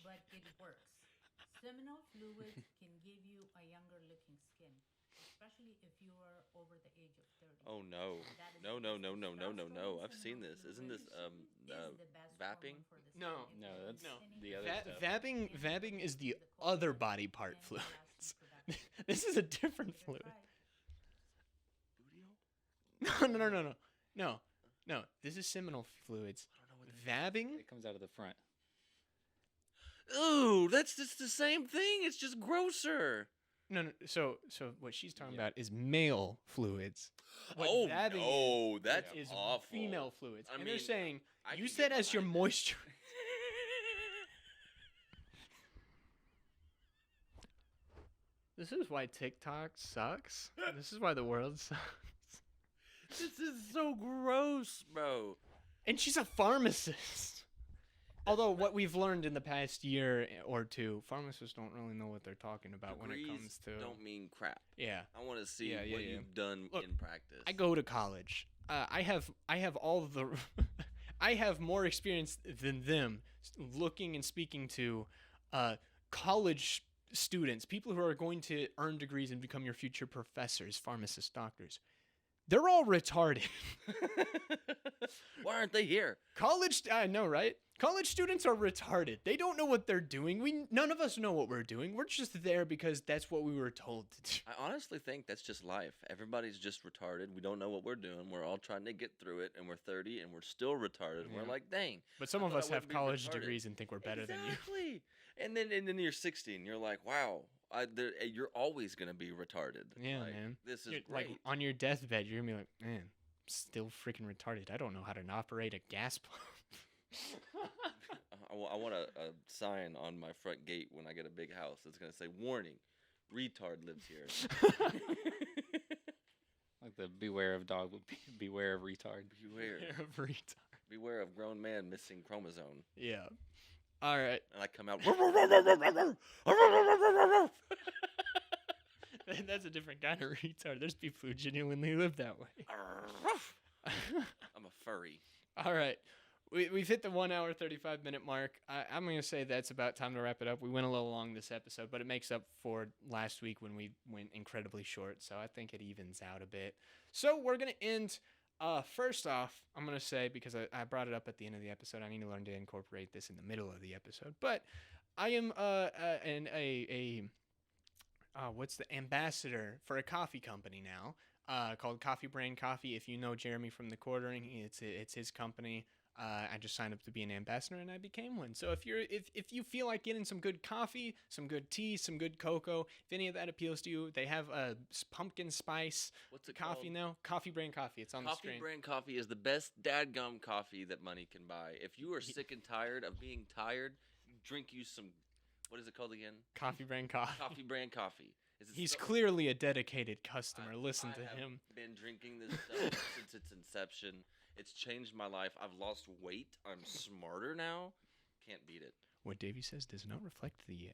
but it works. Seminal fluid can give you a younger looking skin, especially if you are over the age of 30. Oh no. That is No. because testosterone I've seen seminal this. Isn't this fluid is the best vapping? hormone for the No. skin. No, If that's there is the any other stuff. Vabbing is the other body part and fluids. elastin production. This is a different That's fluid. right. Booty hole? No. This is seminal fluids. Vabbing? It comes out of the front. Ooh, that's just the same thing. It's just grosser. No. So what she's talking about is male fluids. What Oh vabbing no, that's is awful. female fluids. I And they're mean, saying I use can get that as your behind it. moisture. This is why TikTok sucks. This is why the world sucks. This is so gross, bro. And she's a pharmacist. Although what we've learned in the past year or two, pharmacists don't really know what they're talking about when it Degrees comes to. don't mean crap. Yeah, I want to see Yeah, what yeah. you've done Look, in practice. I go to college. I have all the. I have more experience than them looking and speaking to college students, people who are going to earn degrees and become your future professors, pharmacists, doctors. They're all retarded. Why Why aren't they here? I know, right? College students are retarded. They don't know what they're doing. None of us know what we're doing. We're just there because that's what we were told to do. I honestly think that's just life. Everybody's just retarded. We don't know what we're doing. We're all trying to get through it, and we're 30, and we're still retarded. Yeah. We're like, dang. But some I of thought us I have wouldn't be college retarded. degrees and think we're better than you. Exactly. And then you're 60, and you're like, wow, you're always gonna be retarded. Yeah, Like, man. This is Like great. on your deathbed, you're gonna be like, man, I'm still freaking retarded. I don't know how to operate a gas pump. I want a sign on my front gate when I get a big house that's gonna say, "Warning, retard lives here." Like the beware of dog, beware of retard. Beware. Retard. Beware of grown man missing chromosome. Yeah. All right. And I come out. That's a different kind of retard. There's people who genuinely live that way. I'm a furry. All right. We've hit the 1 hour, 35 minute mark. I'm going to say that's about time to wrap it up. We went a little long this episode, but it makes up for last week when we went incredibly short. So I think it evens out a bit. So we're going to end. First off, I'm going to say, because I brought it up at the end of the episode, I need to learn to incorporate this in the middle of the episode. But I am what's the ambassador for a coffee company now called Coffee Brain Coffee. If you know Jeremy from the Quartering, it's his company. I just signed up to be an ambassador and I became one. So if you feel like getting some good coffee, some good tea, some good cocoa, if any of that appeals to you, they have a pumpkin spice coffee now. Coffee Brain Coffee. It's on the screen. Coffee Brain Coffee is the best dadgum coffee that money can buy. If you are sick and tired of being tired, drink you some. What is it called again? Coffee Brain Coffee. Coffee Brand Coffee. He's clearly a dedicated customer. Listen to him. I've been drinking this stuff since its inception. It's changed my life. I've lost weight. I'm smarter now. Can't beat it. What Davey says does not reflect the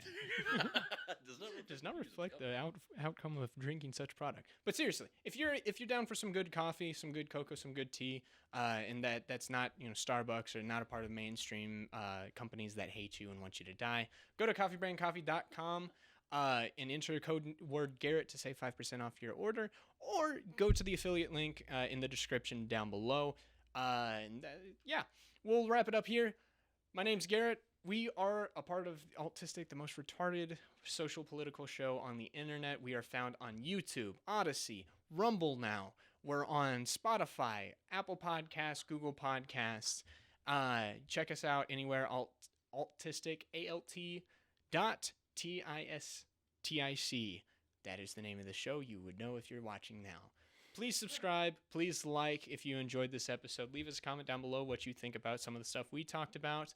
does not reflect the outcome of drinking such product. But seriously, if you're down for some good coffee, some good cocoa, some good tea, and that's not Starbucks or not a part of mainstream companies that hate you and want you to die, go to coffeebraincoffee.com. And enter code word Garrett to save 5% off your order, or go to the affiliate link in the description down below. Yeah, we'll wrap it up here. My name's Garrett. We are a part of Alt.tistic, the most retarded social political show on the internet. We are found on YouTube, Odyssey, Rumble now. We're on Spotify, Apple Podcasts, Google Podcasts. Check us out anywhere, Alt.tistic, ALT.TISTIC. That is the name of the show. You would know if you're watching now. Please subscribe. Please like if you enjoyed this episode. Leave us a comment down below what you think about some of the stuff we talked about.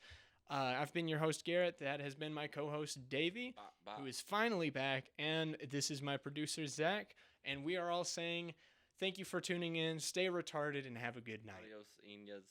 I've been your host, Garrett. That has been my co-host, Davey, who is finally back. And this is my producer, Zach. And we are all saying thank you for tuning in. Stay retarded and have a good night. Adios, Inyas.